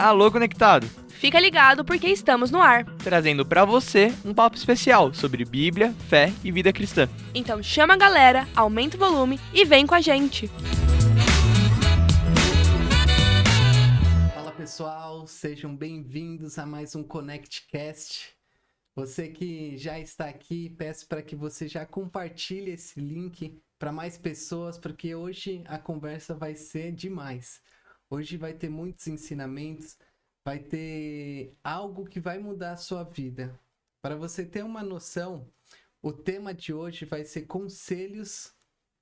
Alô, conectado! Fica ligado porque estamos no ar. Trazendo pra você um papo especial sobre Bíblia, fé e vida cristã. Então chama a galera, aumenta o volume e vem com a gente. Fala pessoal, sejam bem-vindos a mais um ConnectCast. Você que já está aqui, peço para que você já compartilhe esse link para mais pessoas, porque hoje a conversa vai ser demais. Hoje vai ter muitos ensinamentos, vai ter algo que vai mudar a sua vida. Para você ter uma noção, o tema de hoje vai ser conselhos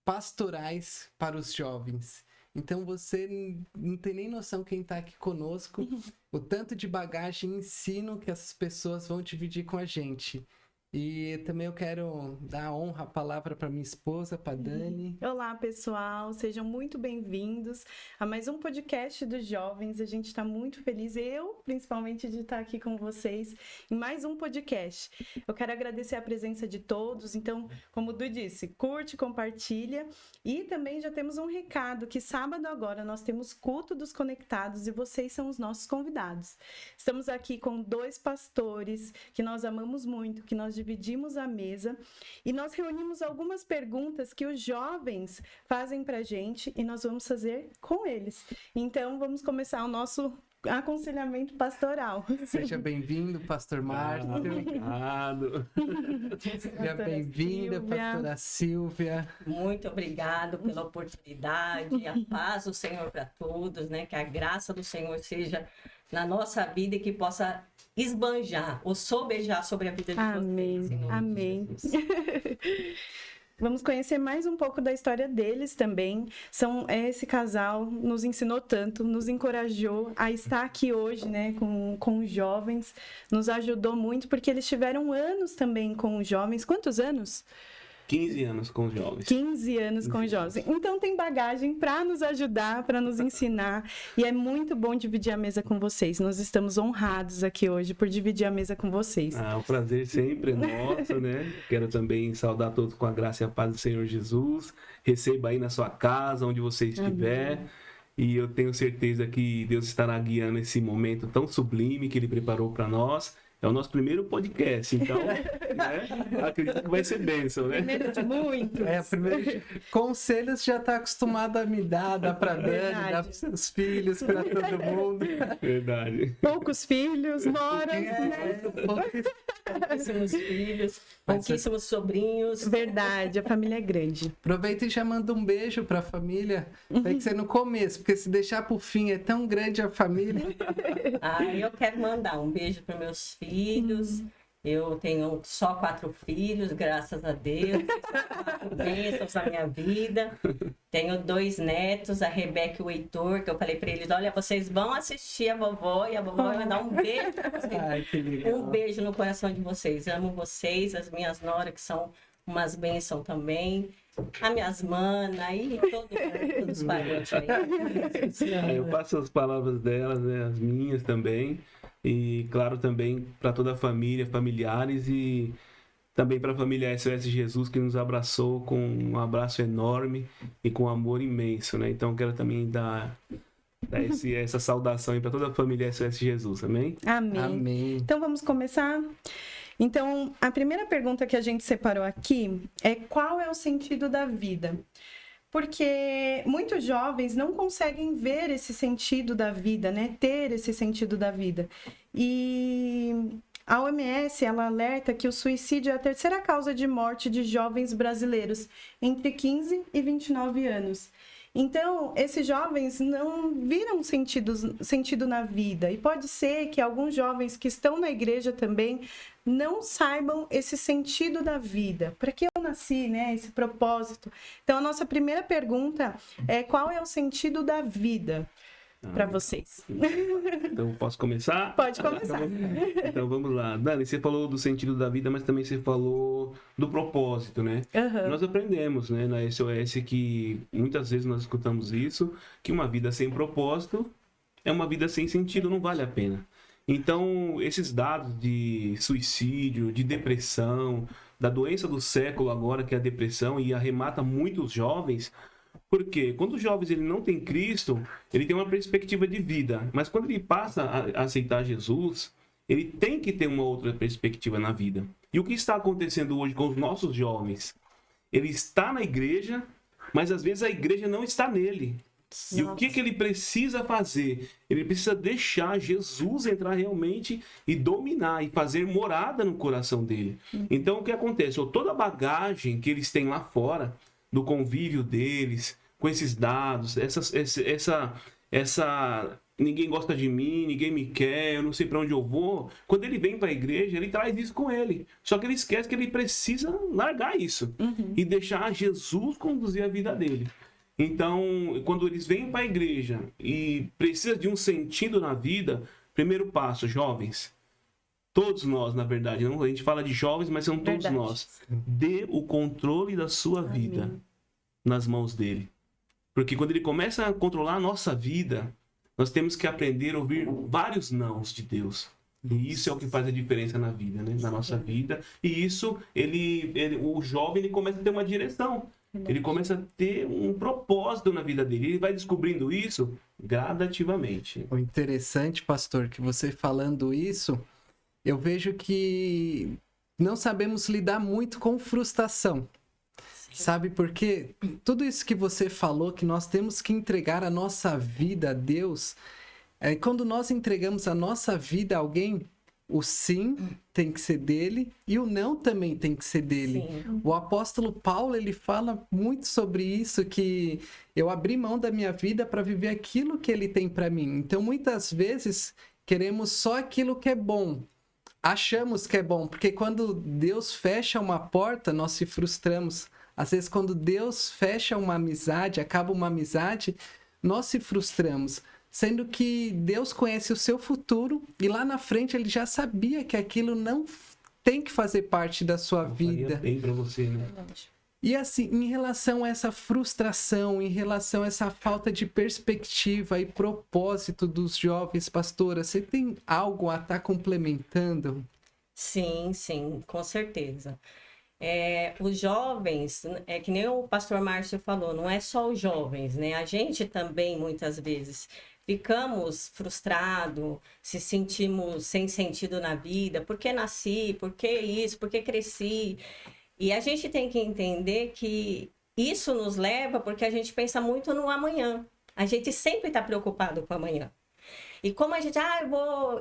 pastorais para os jovens. Então você não tem nem noção quem está aqui conosco, o tanto de bagagem e ensino que essas pessoas vão dividir com a gente. E também eu quero dar a honra, a palavra para minha esposa, para Dani. Olá, pessoal, sejam muito bem-vindos a mais um podcast dos jovens. A gente está muito feliz, eu principalmente, de estar aqui com vocês em mais um podcast. Eu quero agradecer a presença de todos, então, como o Du disse, curte, compartilha. E também já temos um recado, que sábado agora nós temos culto dos conectados e vocês são os nossos convidados. Estamos aqui com 2 pastores que nós amamos muito, que nós dividimos a mesa e nós reunimos algumas perguntas que os jovens fazem pra gente e nós vamos fazer com eles. Então, vamos começar o nosso aconselhamento pastoral. Seja bem-vindo, pastor Márcio. Obrigado. Seja bem-vinda, pastora Silvia. Muito obrigado pela oportunidade, a paz do Senhor para todos, né? Que a graça do Senhor seja na nossa vida e que possa esbanjar ou sobejar sobre a vida de vocês. Amém. Vamos conhecer mais um pouco da história deles também. Esse casal nos ensinou tanto, nos encorajou a estar aqui hoje, né, com os jovens. Nos ajudou muito, porque eles tiveram anos também com os jovens. Quantos anos? 15 anos com os jovens. 15 anos com os jovens. Então tem bagagem para nos ajudar, para nos ensinar. E é muito bom dividir a mesa com vocês. Nós estamos honrados aqui hoje por dividir a mesa com vocês. O prazer sempre é nosso, né? Quero também saudar todos com a graça e a paz do Senhor Jesus. Receba aí na sua casa, onde você estiver. Amém. E eu tenho certeza que Deus estará guiando esse momento tão sublime que Ele preparou para nós. É o nosso primeiro podcast, então, né? Acredito que vai ser bênção, né? Primeiro de muitos. Primeiro conselhos já está acostumado a me dar, dá para Dani, dá para seus filhos, para todo mundo. Verdade. Poucos filhos, noras, Pouquíssimos filhos, pouquíssimos sobrinhos. Verdade, a família é grande. Aproveita e já manda um beijo para a família. Tem que ser no começo, porque se deixar para o fim é tão grande a família. Eu quero mandar um beijo para meus filhos. Eu tenho só 4 filhos, graças a Deus. 4 bênçãos na minha vida. Tenho 2 netos, a Rebeca e o Heitor, que eu falei para eles, olha, vocês vão assistir a vovó e a vovó vai mandar um beijo para vocês. Ai, que legal. Um beijo no coração de vocês. Amo vocês, as minhas noras, que são umas bênçãos também. As minhas manas e todos os parentes aí. Eu passo as palavras delas, né? As minhas também. E, claro, também para toda a família, familiares e também para a família SOS Jesus, que nos abraçou com um abraço enorme e com amor imenso, né? Então, quero também dar essa saudação aí para toda a família SOS Jesus, amém? Amém? Então, vamos começar? Então, a primeira pergunta que a gente separou aqui é: qual é o sentido da vida? Porque muitos jovens não conseguem ver esse sentido da vida, né? Ter esse sentido da vida. E a OMS, ela alerta que o suicídio é a 3ª causa de morte de jovens brasileiros entre 15 e 29 anos. Então, esses jovens não viram sentido na vida. E pode ser que alguns jovens que estão na igreja também não saibam esse sentido da vida. Para que eu nasci, né? Esse propósito. Então, a nossa primeira pergunta é: qual é o sentido da vida para vocês? Então, posso começar? Pode começar. Então, vamos lá. Dani, você falou do sentido da vida, mas também você falou do propósito, né? Uhum. Nós aprendemos, né, na SOS, que muitas vezes nós escutamos isso, que uma vida sem propósito é uma vida sem sentido, não vale a pena. Então, esses dados de suicídio, de depressão, da doença do século agora, que é a depressão, e arremata muitos jovens, Por quê? Quando os jovens ele não tem Cristo, ele tem uma perspectiva de vida. Mas quando ele passa a aceitar Jesus, ele tem que ter uma outra perspectiva na vida. E o que está acontecendo hoje com os nossos jovens? Ele está na igreja, mas às vezes a igreja não está nele. E o que ele precisa fazer? Ele precisa deixar Jesus entrar realmente e dominar e fazer morada no coração dele. Então o que acontece? Toda a bagagem que eles têm lá fora, do convívio deles, com esses dados, essa ninguém gosta de mim, ninguém me quer, eu não sei para onde eu vou. Quando ele vem para a igreja, ele traz isso com ele. Só que ele esquece que ele precisa largar isso e deixar Jesus conduzir a vida dele. Então, quando eles vêm para a igreja e precisa de um sentido na vida, primeiro passo, jovens, todos nós, na verdade, não, a gente fala de jovens, mas são todos nós. Dê o controle da sua vida nas mãos dele. Porque quando ele começa a controlar a nossa vida, nós temos que aprender a ouvir vários nãos de Deus. E isso é o que faz a diferença na vida, né? Na nossa vida. E isso, o jovem, ele começa a ter uma direção. Ele começa a ter um propósito na vida dele. Ele vai descobrindo isso gradativamente. O interessante, pastor, que você falando isso, eu vejo que não sabemos lidar muito com frustração. Sabe por quê? Tudo isso que você falou, que nós temos que entregar a nossa vida a Deus, quando nós entregamos a nossa vida a alguém, o sim tem que ser dele e o não também tem que ser dele. Sim. O apóstolo Paulo, ele fala muito sobre isso, que eu abri mão da minha vida para viver aquilo que ele tem para mim. Então, muitas vezes, queremos só aquilo que é bom. Achamos que é bom, porque quando Deus fecha uma porta, nós se frustramos. Às vezes, quando Deus fecha uma amizade, acaba uma amizade, nós se frustramos. Sendo que Deus conhece o seu futuro e lá na frente ele já sabia que aquilo não tem que fazer parte da sua vida. Bem para você, né? E assim, em relação a essa frustração, em relação a essa falta de perspectiva e propósito dos jovens, pastora, você tem algo a estar complementando? Sim, com certeza. Os jovens, que nem o pastor Márcio falou, não é só os jovens, né? A gente também, muitas vezes, ficamos frustrados, se sentimos sem sentido na vida. Por que nasci? Por que isso? Por que cresci? E a gente tem que entender que isso nos leva porque a gente pensa muito no amanhã. A gente sempre está preocupado com o amanhã. E como a gente,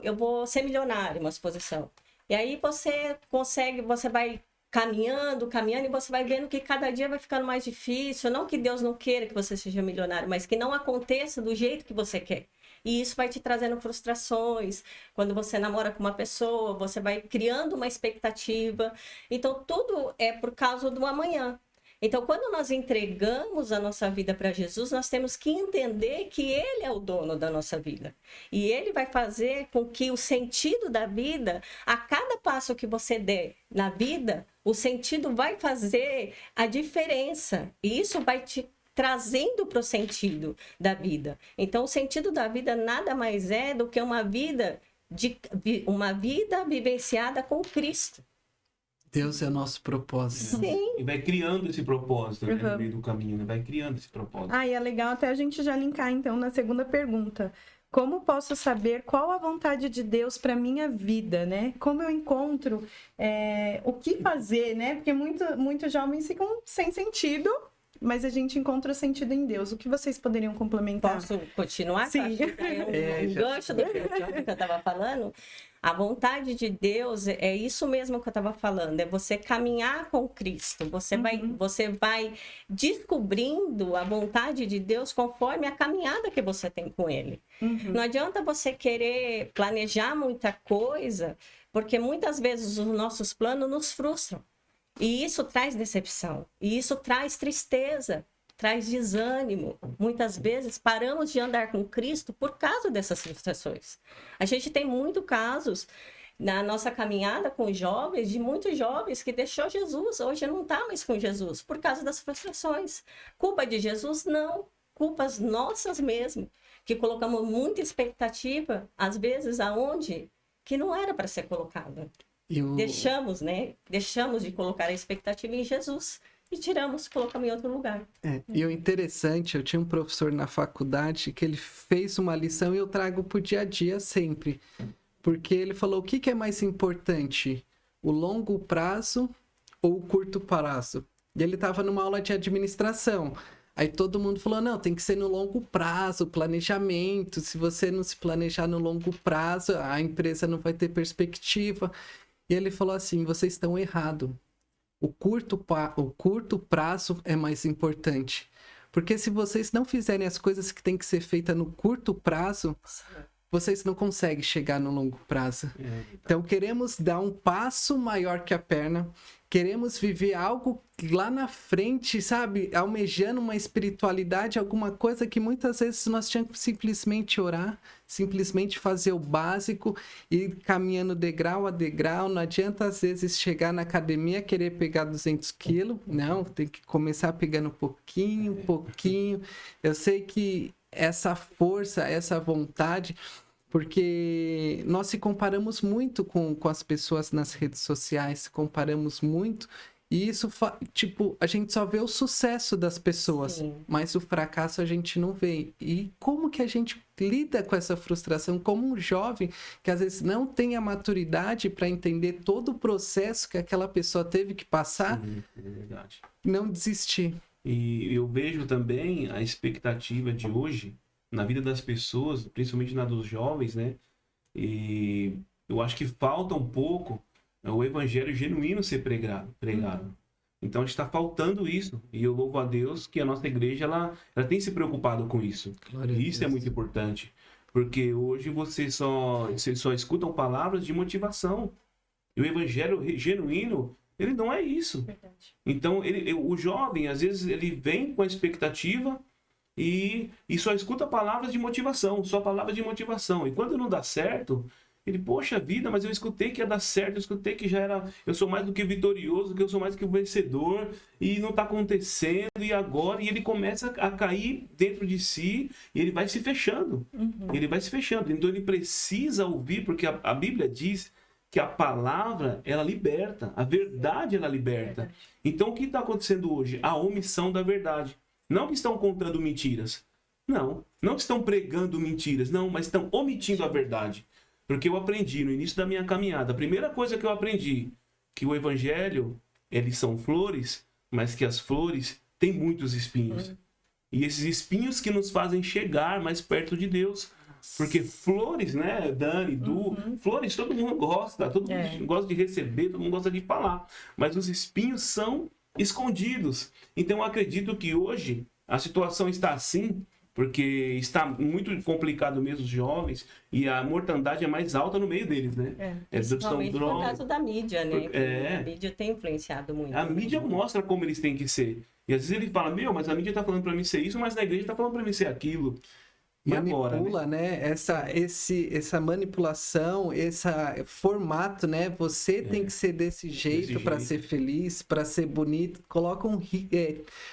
eu vou ser milionário, uma exposição. E aí você consegue, você vai caminhando, e você vai vendo que cada dia vai ficando mais difícil. Não que Deus não queira que você seja milionário, mas que não aconteça do jeito que você quer. E isso vai te trazendo frustrações. Quando você namora com uma pessoa, você vai criando uma expectativa. Então, tudo é por causa do amanhã. Então, quando nós entregamos a nossa vida para Jesus, nós temos que entender que Ele é o dono da nossa vida. E Ele vai fazer com que o sentido da vida, a cada passo que você der na vida, o sentido vai fazer a diferença. E isso vai te trazendo para o sentido da vida. Então, o sentido da vida nada mais é do que uma vida vivenciada com Cristo. Deus é o nosso propósito. Sim. E vai criando esse propósito né, no meio do caminho, né? Vai criando esse propósito. E é legal até a gente já linkar, então, na segunda pergunta. Como posso saber qual a vontade de Deus para minha vida, né? Como eu encontro o que fazer, né? Porque muitos jovens ficam sem sentido, mas a gente encontra o sentido em Deus. O que vocês poderiam complementar? Posso continuar? Sim. Um gancho do que eu estava falando. A vontade de Deus é isso mesmo que eu estava falando, é você caminhar com Cristo, você vai descobrindo a vontade de Deus conforme a caminhada que você tem com Ele. Não adianta você querer planejar muita coisa, porque muitas vezes os nossos planos nos frustram. E isso traz decepção, e isso traz tristeza, traz desânimo. Muitas vezes paramos de andar com Cristo por causa dessas frustrações. A gente tem muitos casos na nossa caminhada com os jovens, de muitos jovens que deixou Jesus, hoje não está mais com Jesus, por causa das frustrações. Culpa de Jesus? Não. Culpas nossas mesmo, que colocamos muita expectativa, às vezes aonde que não era para ser colocada. Deixamos de colocar a expectativa em Jesus. e tiramos, colocamos em outro lugar. E o interessante, eu tinha um professor na faculdade que ele fez uma lição e eu trago pro dia a dia sempre. Porque ele falou, o que é mais importante? O longo prazo ou o curto prazo? E ele estava numa aula de administração. Aí todo mundo falou, não, tem que ser no longo prazo, planejamento. Se você não se planejar no longo prazo, a empresa não vai ter perspectiva. E ele falou assim, vocês estão errados. O curto prazo é mais importante. Porque se vocês não fizerem as coisas que tem que ser feitas no curto prazo, vocês não conseguem chegar no longo prazo. Então, queremos dar um passo maior que a perna. Queremos viver algo lá na frente, sabe? Almejando uma espiritualidade, alguma coisa que muitas vezes nós tínhamos que simplesmente orar, simplesmente fazer o básico e ir caminhando degrau a degrau. Não adianta, às vezes, chegar na academia querer pegar 200 quilos. Não, tem que começar pegando pouquinho. Eu sei que essa força, essa vontade... Porque nós se comparamos muito com as pessoas nas redes sociais, comparamos muito, e isso, a gente só vê o sucesso das pessoas, Sim. mas o fracasso a gente não vê. E como que a gente lida com essa frustração? Como um jovem que às vezes não tem a maturidade para entender todo o processo que aquela pessoa teve que passar, É verdade. não desistir. E eu vejo também a expectativa de hoje na vida das pessoas, principalmente na dos jovens, né? E eu acho que falta um pouco o evangelho genuíno ser pregado. Então, está faltando isso. E eu louvo a Deus que a nossa igreja, ela tem se preocupado com isso. Glória a E isso é Deus. muito importante. Porque hoje vocês só escutam palavras de motivação. E o evangelho genuíno, ele não é isso. Verdade. Então, o jovem, às vezes, ele vem com a expectativa e só escuta palavras de motivação, só palavras de motivação. E quando não dá certo, ele, poxa vida, mas eu escutei que ia dar certo, eu escutei que eu sou mais do que vitorioso, que eu sou mais do que vencedor, e não está acontecendo, e agora? E ele começa a cair dentro de si, e ele vai se fechando. Ele vai se fechando. Então, ele precisa ouvir, porque a Bíblia diz que a palavra, ela liberta, a verdade, ela liberta. Então, o que está acontecendo hoje? A omissão da verdade. Não que estão contando mentiras. Não que estão pregando mentiras. Não, mas estão omitindo a verdade. Porque eu aprendi no início da minha caminhada. A primeira coisa que eu aprendi, que o evangelho, eles são flores, mas que as flores têm muitos espinhos. E esses espinhos que nos fazem chegar mais perto de Deus. Porque flores, né, Dani, Du, flores todo mundo gosta, todo mundo gosta de receber, todo mundo gosta de falar. Mas os espinhos são escondidos. Então eu acredito que hoje a situação está assim, porque está muito complicado mesmo os jovens, e a mortandade é mais alta no meio deles, né? Principalmente por causa da mídia, né? A mídia tem influenciado muito. A mídia mostra como eles têm que ser. E às vezes ele fala, mas a mídia está falando para mim ser isso, mas na igreja está falando para mim ser aquilo. E Manipula, agora, né? Essa manipulação, esse formato, né? Você tem que ser desse jeito para ser feliz, para ser bonito. Colocam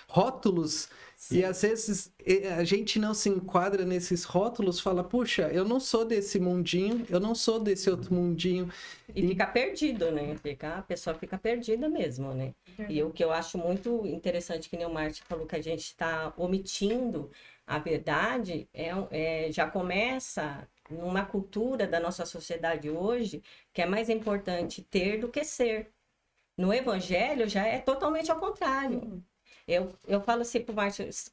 rótulos. Sim. E às vezes a gente não se enquadra nesses rótulos, fala, puxa, eu não sou desse mundinho, eu não sou desse outro mundinho. E fica perdido, né? A pessoa fica perdida mesmo, né? E o que eu acho muito interessante, que nem o Márcio falou, que a gente está omitindo a verdade, já começa numa cultura da nossa sociedade hoje, que é mais importante ter do que ser. No evangelho já é totalmente ao contrário. Eu falo assim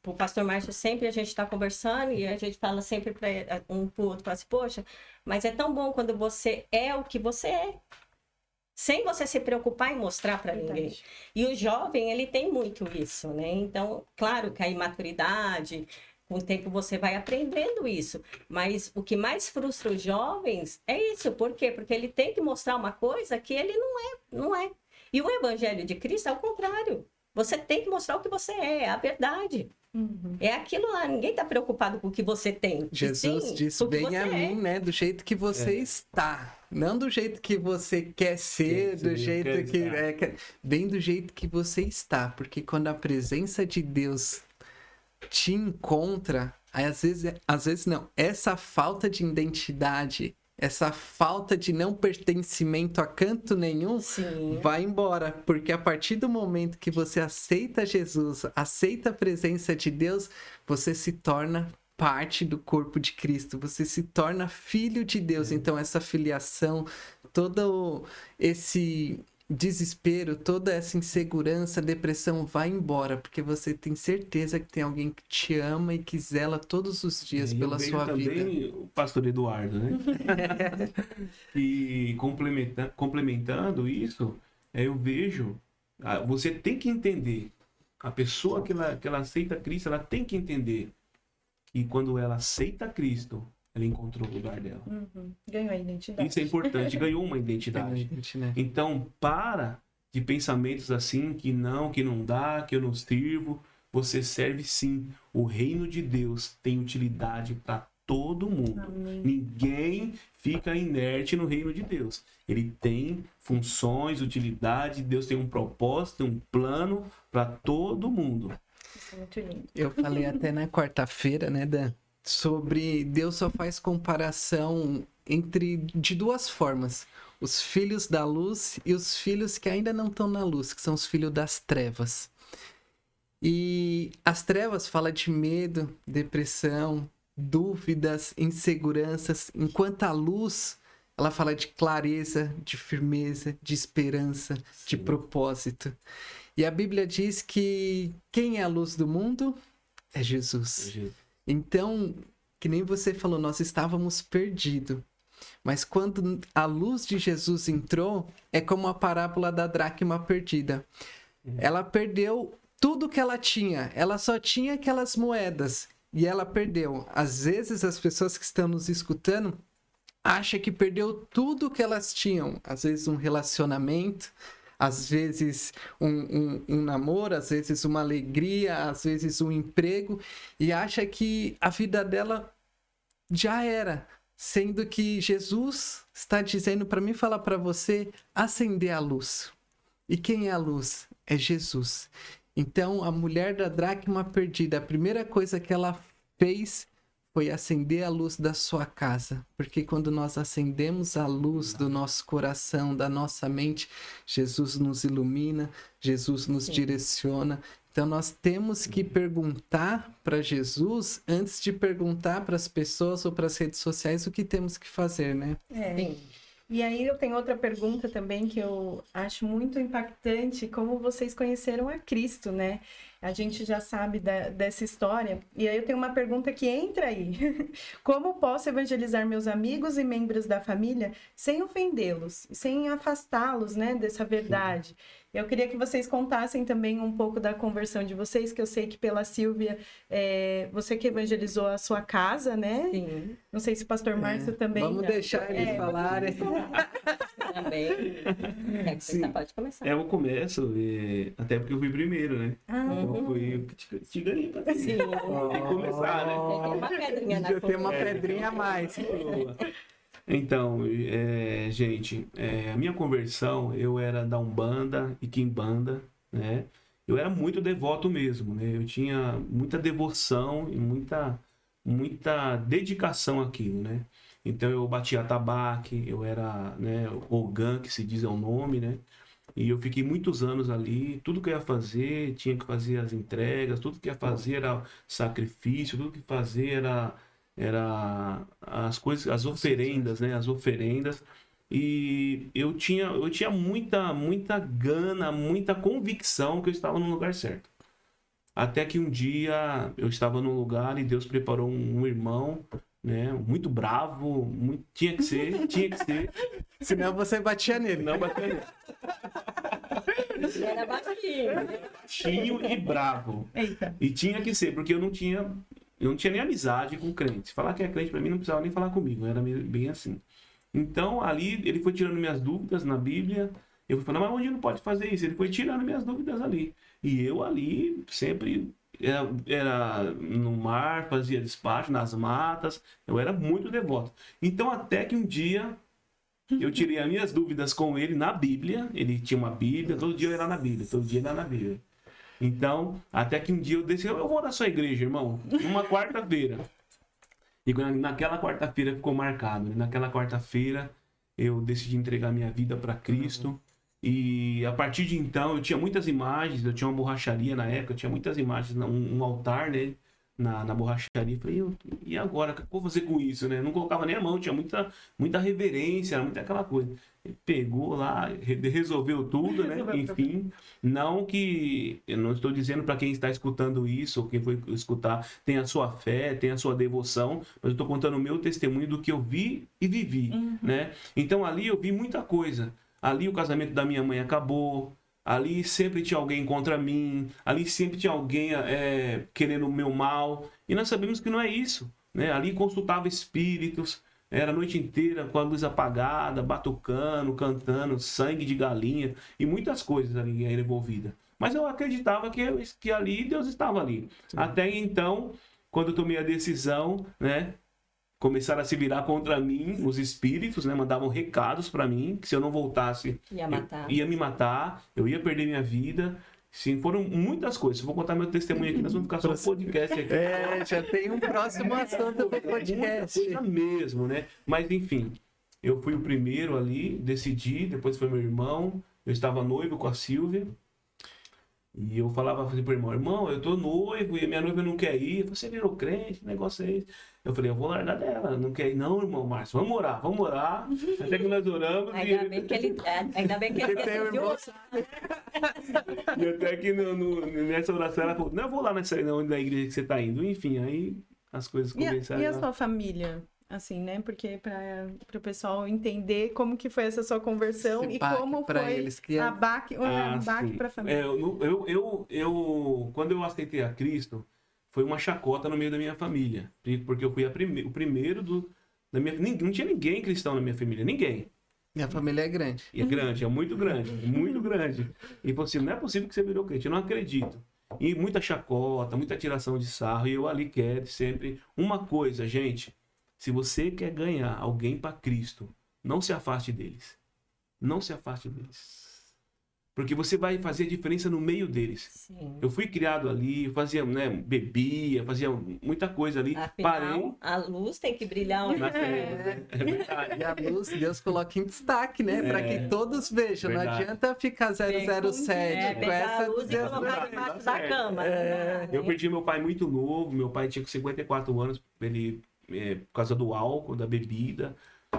pro pastor Márcio, sempre a gente está conversando e a gente fala sempre para um pro outro, fala assim, poxa, mas é tão bom quando você é o que você é, sem você se preocupar em mostrar para ninguém. E o jovem, ele tem muito isso, né? Então, claro que a imaturidade, com o tempo você vai aprendendo isso, mas o que mais frustra os jovens é isso. Por quê? Porque ele tem que mostrar uma coisa que ele não é. E o evangelho de Cristo é o contrário. Você tem que mostrar o que você é a verdade. É aquilo lá, ninguém está preocupado com o que você tem. Jesus disse, venha a mim, né? Do jeito que você está. Não do jeito que você quer ser, do jeito que... bem do jeito que você está. Porque quando a presença de Deus te encontra, aí às vezes não, essa falta de identidade essa falta de não pertencimento a canto nenhum, Sim. vai embora. Porque a partir do momento que você aceita Jesus, aceita a presença de Deus, você se torna parte do corpo de Cristo, você se torna filho de Deus. Então essa filiação, todo esse desespero, toda essa insegurança, depressão vai embora, porque você tem certeza que tem alguém que te ama e que zela todos os dias E pela eu vejo sua também vida. o pastor Eduardo, né? E complementando isso, eu vejo, você tem que entender, a pessoa que ela aceita Cristo, ela tem que entender que quando ela aceita Cristo, ela encontrou o lugar dela. Ganhou a identidade. Isso é importante, ganhou uma identidade. Né? Então, para de pensamentos assim, que não dá, que eu não sirvo. Você serve sim. O reino de Deus tem utilidade para todo mundo. Amém. Ninguém fica inerte no reino de Deus. Ele tem funções, utilidade, Deus tem um propósito, um plano para todo mundo. Isso é muito lindo. Eu falei até na quarta-feira, né, Dan? Sobre Deus só faz comparação de duas formas. Os filhos da luz e os filhos que ainda não estão na luz, que são os filhos das trevas. E as trevas falam de medo, depressão, dúvidas, inseguranças, enquanto a luz, ela fala de clareza, de firmeza, de esperança, de propósito. E a Bíblia diz que quem é a luz do mundo é Jesus. Então, que nem você falou, nós estávamos perdidos. Mas quando a luz de Jesus entrou, é como a parábola da dracma perdida. Ela perdeu tudo que ela tinha. Ela só tinha aquelas moedas. E ela perdeu. Às vezes, as pessoas que estão nos escutando acham que perdeu tudo que elas tinham. Às vezes, um relacionamento. Às vezes um namoro, às vezes uma alegria, às vezes um emprego, e acha que a vida dela já era, sendo que Jesus está dizendo para mim falar para você acender a luz. E quem é a luz? É Jesus. Então a mulher da dracma perdida, a primeira coisa que ela fez foi acender a luz da sua casa. Porque quando nós acendemos a luz do nosso coração, da nossa mente, Jesus nos ilumina, Jesus nos direciona. Então nós temos que perguntar para Jesus antes de perguntar para as pessoas ou para as redes sociais o que temos que fazer, né? Sim. E aí eu tenho outra pergunta também que eu acho muito impactante, como vocês conheceram a Cristo, né? A gente já sabe dessa história. E aí eu tenho uma pergunta que entra aí. Como posso evangelizar meus amigos e membros da família sem ofendê-los, sem afastá-los, né, dessa verdade? Eu queria que vocês contassem também um pouco da conversão de vocês, que eu sei que pela Silvia, você que evangelizou a sua casa, né? Sim. Não sei se o pastor Márcio também... Vamos deixar eles falarem. Também. Você pode começar. Eu começo, até porque eu fui primeiro, né? Então foi o que te ganhei pra Sim. Tem que começar, né? Tem uma pedrinha na Já tem conta. uma pedrinha a mais. Então, gente, a minha conversão, eu era da Umbanda e Quimbanda, né? Eu era muito devoto mesmo, né? Eu tinha muita devoção e muita dedicação àquilo, né? Então eu batia atabaque, eu era, né, Ogã, que se diz é o nome, né? E eu fiquei muitos anos ali, tudo que eu ia fazer, tinha que fazer as entregas, tudo que ia fazer era sacrifício, tudo que fazer era as coisas, as oferendas, né? As oferendas. E eu tinha muita gana, muita convicção que eu estava no lugar certo. Até que um dia eu estava num lugar e Deus preparou um irmão, né? Muito bravo, tinha que ser. Senão você batia nele. Não batia nele. Era baixinho. Baixinho e bravo. Eita. E tinha que ser, porque eu não tinha nem amizade com crente. Falar que é crente pra mim não precisava nem falar comigo, era bem assim. Então ali ele foi tirando minhas dúvidas na Bíblia. Eu fui falando, mas onde não pode fazer isso? Ele foi tirando minhas dúvidas ali. E eu ali sempre era no mar, fazia despacho, nas matas. Eu era muito devoto. Então até que um dia eu tirei as minhas dúvidas com ele na Bíblia. Ele tinha uma Bíblia, todo dia eu era na Bíblia, Então, até que um dia eu disse, eu vou na sua igreja, irmão, numa quarta-feira. E naquela quarta-feira ficou marcado, né? Naquela quarta-feira eu decidi entregar minha vida para Cristo. E a partir de então, eu tinha muitas imagens, eu tinha uma borracharia na época, eu tinha muitas imagens, um altar, né? Na borracharia. Falei, e agora? O que eu vou fazer com isso, né? Eu não colocava nem a mão, tinha muita reverência, muita aquela coisa. Ele pegou lá, resolveu tudo, né? Enfim, não que... Eu não estou dizendo para quem está escutando isso, ou quem foi escutar, tem a sua fé, tem a sua devoção, mas eu estou contando o meu testemunho do que eu vi e vivi, né? Então ali eu vi muita coisa. Ali o casamento da minha mãe acabou, ali sempre tinha alguém contra mim, ali sempre tinha alguém querendo o meu mal, e nós sabemos que não é isso, né? Ali consultava espíritos, era a noite inteira com a luz apagada, batucando, cantando, sangue de galinha, e muitas coisas ali envolvidas. Mas eu acreditava que ali Deus estava ali. Sim. Até então, quando eu tomei a decisão, né? Começaram a se virar contra mim, os espíritos, né? Mandavam recados para mim, que se eu não voltasse, ia me matar, eu ia perder minha vida. Sim, foram muitas coisas. Eu vou contar meu testemunho aqui, nós vamos ficar só no podcast aqui. Já tem um próximo assunto do podcast. Muita coisa mesmo, né? Mas enfim, eu fui o primeiro ali, decidi, depois foi meu irmão, eu estava noivo com a Silvia. E eu falava assim pro irmão, eu tô noivo e minha noiva não quer ir. Você virou crente, que negócio é esse? Eu falei, eu vou largar dela, não quer ir. Não, irmão Márcio, vamos orar. Até que nós oramos. Ainda bem que ele tem o irmão. E até que nessa oração ela falou, não, eu vou lá na igreja que você tá indo. Enfim, aí as coisas começaram. E a sua família? Assim, né? Porque para o pessoal entender como que foi essa sua conversão e como foi eles que a baque para a família. Quando eu aceitei a Cristo, foi uma chacota no meio da minha família. Porque eu fui o primeiro da minha... Não tinha ninguém cristão na minha família, ninguém. Minha família é grande. E é grande, é muito grande, muito grande. E falou assim, não é possível que você virou crente, eu não acredito. E muita chacota, muita tiração de sarro, e eu ali quero sempre... Uma coisa, gente... Se você quer ganhar alguém para Cristo, não se afaste deles. Não se afaste deles. Porque você vai fazer a diferença no meio deles. Sim. Eu fui criado ali, fazia, né, bebia, fazia muita coisa ali. Afinal, parei. a luz tem que brilhar onde É verdade. E a luz, Deus coloca em destaque, né? Para que todos vejam. Verdade. Não adianta ficar 007 com pegar essa a luz e colocar debaixo da cama. Eu perdi meu pai muito novo. Meu pai tinha 54 anos. Ele... por causa do álcool, da bebida.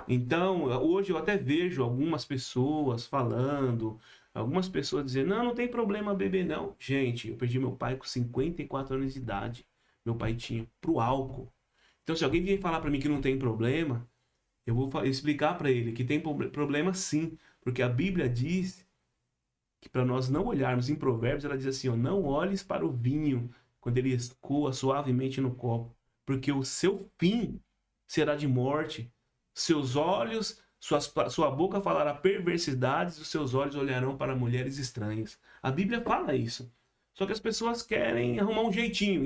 Então, hoje eu até vejo algumas pessoas falando, algumas pessoas dizendo, não tem problema beber não. Gente, eu perdi meu pai com 54 anos de idade. Meu pai tinha pro álcool. Então, se alguém vier falar para mim que não tem problema, eu vou explicar para ele que tem problema sim. Porque a Bíblia diz que para nós não olharmos em Provérbios, ela diz assim, não olhes para o vinho quando ele escoa suavemente no copo. Porque o seu fim será de morte. Seus olhos, sua boca falará perversidades, os seus olhos olharão para mulheres estranhas. A Bíblia fala isso. Só que as pessoas querem arrumar um jeitinho.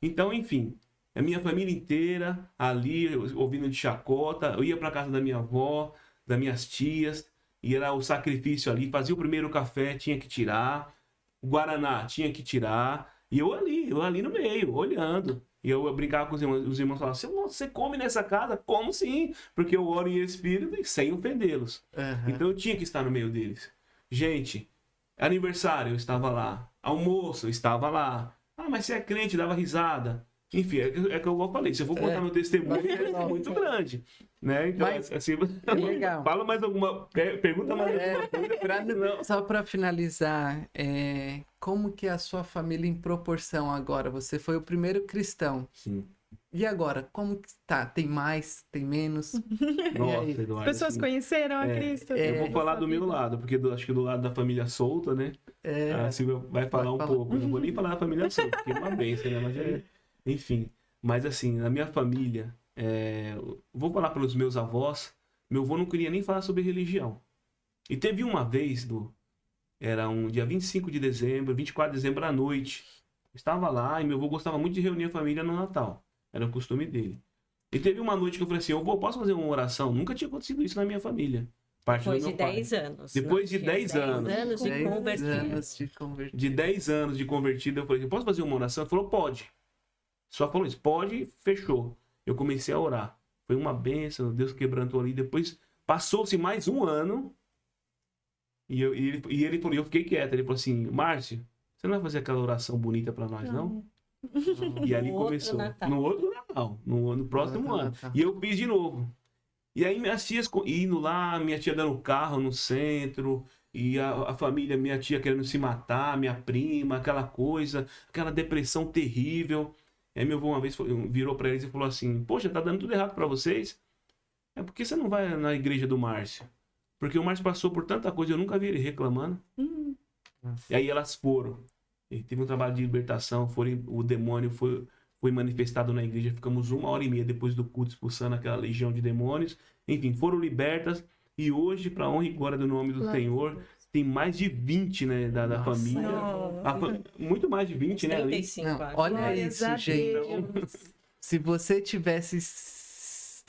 Então, enfim, a minha família inteira ali, ouvindo de chacota. Eu ia para casa da minha avó, das minhas tias, e era o sacrifício ali. Fazia o primeiro café, tinha que tirar. O guaraná, tinha que tirar. E eu ali no meio, olhando. E eu brincava com os irmãos falavam, você come nessa casa? Como sim? Porque eu oro em espírito e sem ofendê-los. Uhum. Então eu tinha que estar no meio deles. Gente, aniversário, eu estava lá. Almoço, eu estava lá. Ah, mas você é crente, dava risada. Enfim, é que eu falei, se eu for contar meu testemunho, é muito grande. Né? Então, mas, assim, legal. Fala mais alguma... Pergunta mais alguma coisa. Só para finalizar, como que é a sua família em proporção agora? Você foi o primeiro cristão. Sim. E agora, como que tá? Tem mais? Tem menos? Nossa, Eduardo, as pessoas assim, conheceram a Cristo. eu vou falar do meu lado, porque acho que do lado da família solta, né? A Silvia vai falar um pouco. Não vou nem falar da família solta, porque é uma bênção, né? Mas enfim. Mas assim, na minha família, vou falar pelos meus avós, meu avô não queria nem falar sobre religião. E teve uma vez, era um dia 25 de dezembro, 24 de dezembro à noite. Eu estava lá e meu avô gostava muito de reunir a família no Natal. Era o costume dele. E teve uma noite que eu falei assim, avô, posso fazer uma oração? Nunca tinha acontecido isso na minha família. Depois de 10 anos. Depois de 10 anos. 10 anos de convertido. De 10 anos de convertido, eu falei, posso fazer uma oração? Ele falou, pode. Só falou isso, pode, fechou. eu comecei a orar. Foi uma bênção, Deus quebrantou ali. Depois passou-se mais um ano e ele falou, eu fiquei quieto. Ele falou assim, Márcio, você não vai fazer aquela oração bonita para nós, não? E ali No outro começou. Natal. No outro Natal, no próximo ano. Natal. E eu fiz de novo. E aí minhas tias indo lá, minha tia dando carro no centro, e a família, minha tia querendo se matar, minha prima, aquela coisa, aquela depressão terrível. Aí meu avô uma vez virou para eles e falou assim, poxa, tá dando tudo errado para vocês? É porque você não vai na igreja do Márcio? Porque o Márcio passou por tanta coisa, eu nunca vi ele reclamando. E aí elas foram. E teve um trabalho de libertação, o demônio foi manifestado na igreja, ficamos 1h30 depois do culto expulsando aquela legião de demônios. Enfim, foram libertas e hoje, para honra e glória do nome do Senhor, tem mais de 20, né, da família. Muito mais de 20, né? Ali. 35, Não, acho. olha Glórias isso, a gente. Deus. Se você tivesse,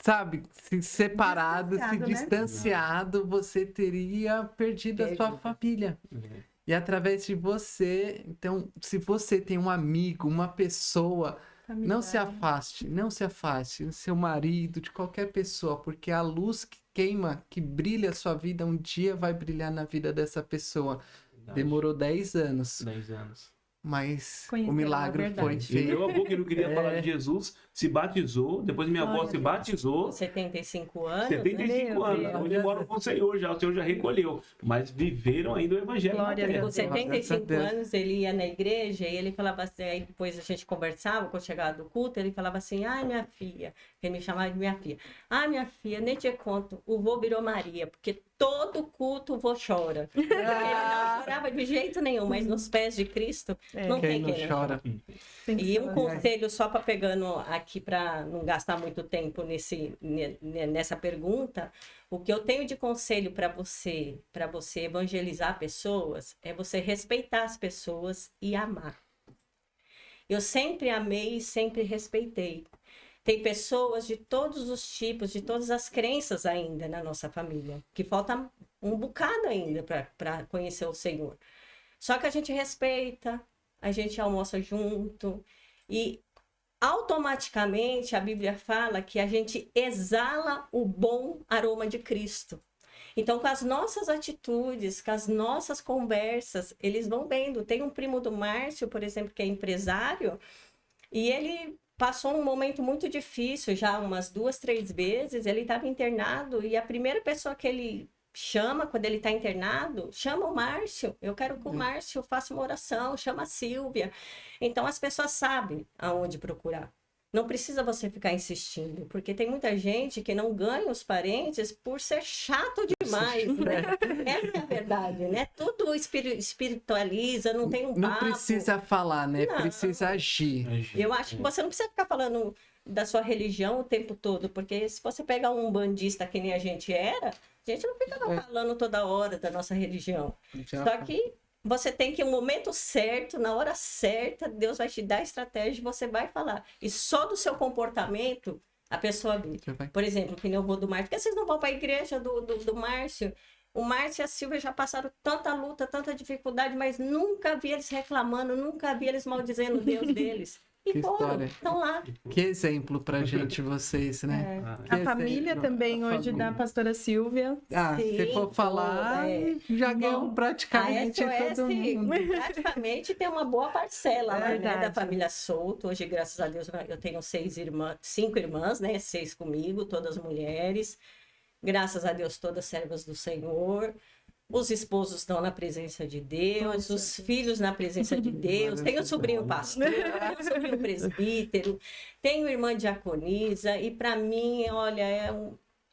sabe, se separado, se Distanciado, né? distanciado, você teria perdido a sua família. E através de você, então, se você tem um amigo, uma pessoa, não se afaste, seu marido, de qualquer pessoa, porque a luz que queima, que brilha a sua vida, um dia vai brilhar na vida dessa pessoa. Demorou 10 anos, 10 anos. mas Conheceram o milagre a foi verdade. E meu feito. avô, que não queria falar de Jesus, se batizou. Depois minha avó Glória se a Deus. batizou. 75 anos, 75 Meu anos. Deus. Hoje moram com o Senhor já. O Senhor já recolheu. Mas viveram ainda o evangelho. Glória a Com Deus. 75 Deus. anos, ele ia na igreja e ele falava assim, aí depois a gente conversava, quando chegava do culto, ele falava assim, ai, minha filha, ele me chamava de minha filha, minha filha, nem te conto, o vô virou Maria, porque todo culto o vô chora. Porque ele não chorava de jeito nenhum, mas nos pés de Cristo, não Quem tem não quem não chora? Tem que E ser um uma- conselho, só para pegando aqui, para não gastar muito tempo nessa pergunta, o que eu tenho de conselho para você evangelizar pessoas, é você respeitar as pessoas e amar. Eu sempre amei e sempre respeitei. Tem pessoas de todos os tipos, de todas as crenças ainda na nossa família, que falta um bocado ainda para conhecer o Senhor. Só que a gente respeita, a gente almoça junto e automaticamente a Bíblia fala que a gente exala o bom aroma de Cristo. Então, com as nossas atitudes, com as nossas conversas, eles vão vendo. Tem um primo do Márcio, por exemplo, que é empresário, e ele passou um momento muito difícil, já umas 2, 3 vezes, ele estava internado, e a primeira pessoa que ele chama, quando ele está internado, chama o Márcio, eu quero que o Márcio faça uma oração, chama a Silvia. Então, as pessoas sabem aonde procurar. Não precisa você ficar insistindo, porque tem muita gente que não ganha os parentes por ser chato demais, né? Essa é a verdade, né? Tudo espiritualiza, não tem um Não papo. precisa falar, né? Não. Precisa agir. Eu acho que você não precisa ficar falando da sua religião o tempo todo, porque se você pegar um bandista que nem a gente era, a gente não fica falando toda hora da nossa religião. Só que você tem que, no momento certo, na hora certa, Deus vai te dar a estratégia e você vai falar. E só do seu comportamento, a pessoa vê. Por exemplo, que nem eu vou do Márcio. Por que vocês não vão para a igreja do Márcio? O Márcio e a Silvia já passaram tanta luta, tanta dificuldade, mas nunca vi eles reclamando, nunca vi eles maldizendo o Deus deles. E Que foram, história. estão lá. Que exemplo pra gente, vocês, né? Que A família exemplo. também A hoje família. da pastora Silvia. Se Sim, for falar, toda, já ganhou A praticamente SOS todo mundo. praticamente tem uma boa parcela lá, né, Verdade. da família Souto. Hoje, graças a Deus, eu tenho 5 irmãs, né? 6 comigo, todas mulheres. Graças a Deus, todas servas do Senhor. Os esposos estão na presença de Deus, os filhos na presença de Deus. Tenho um sobrinho pastor, tenho um sobrinho presbítero, tenho irmã diaconisa. E para mim, olha,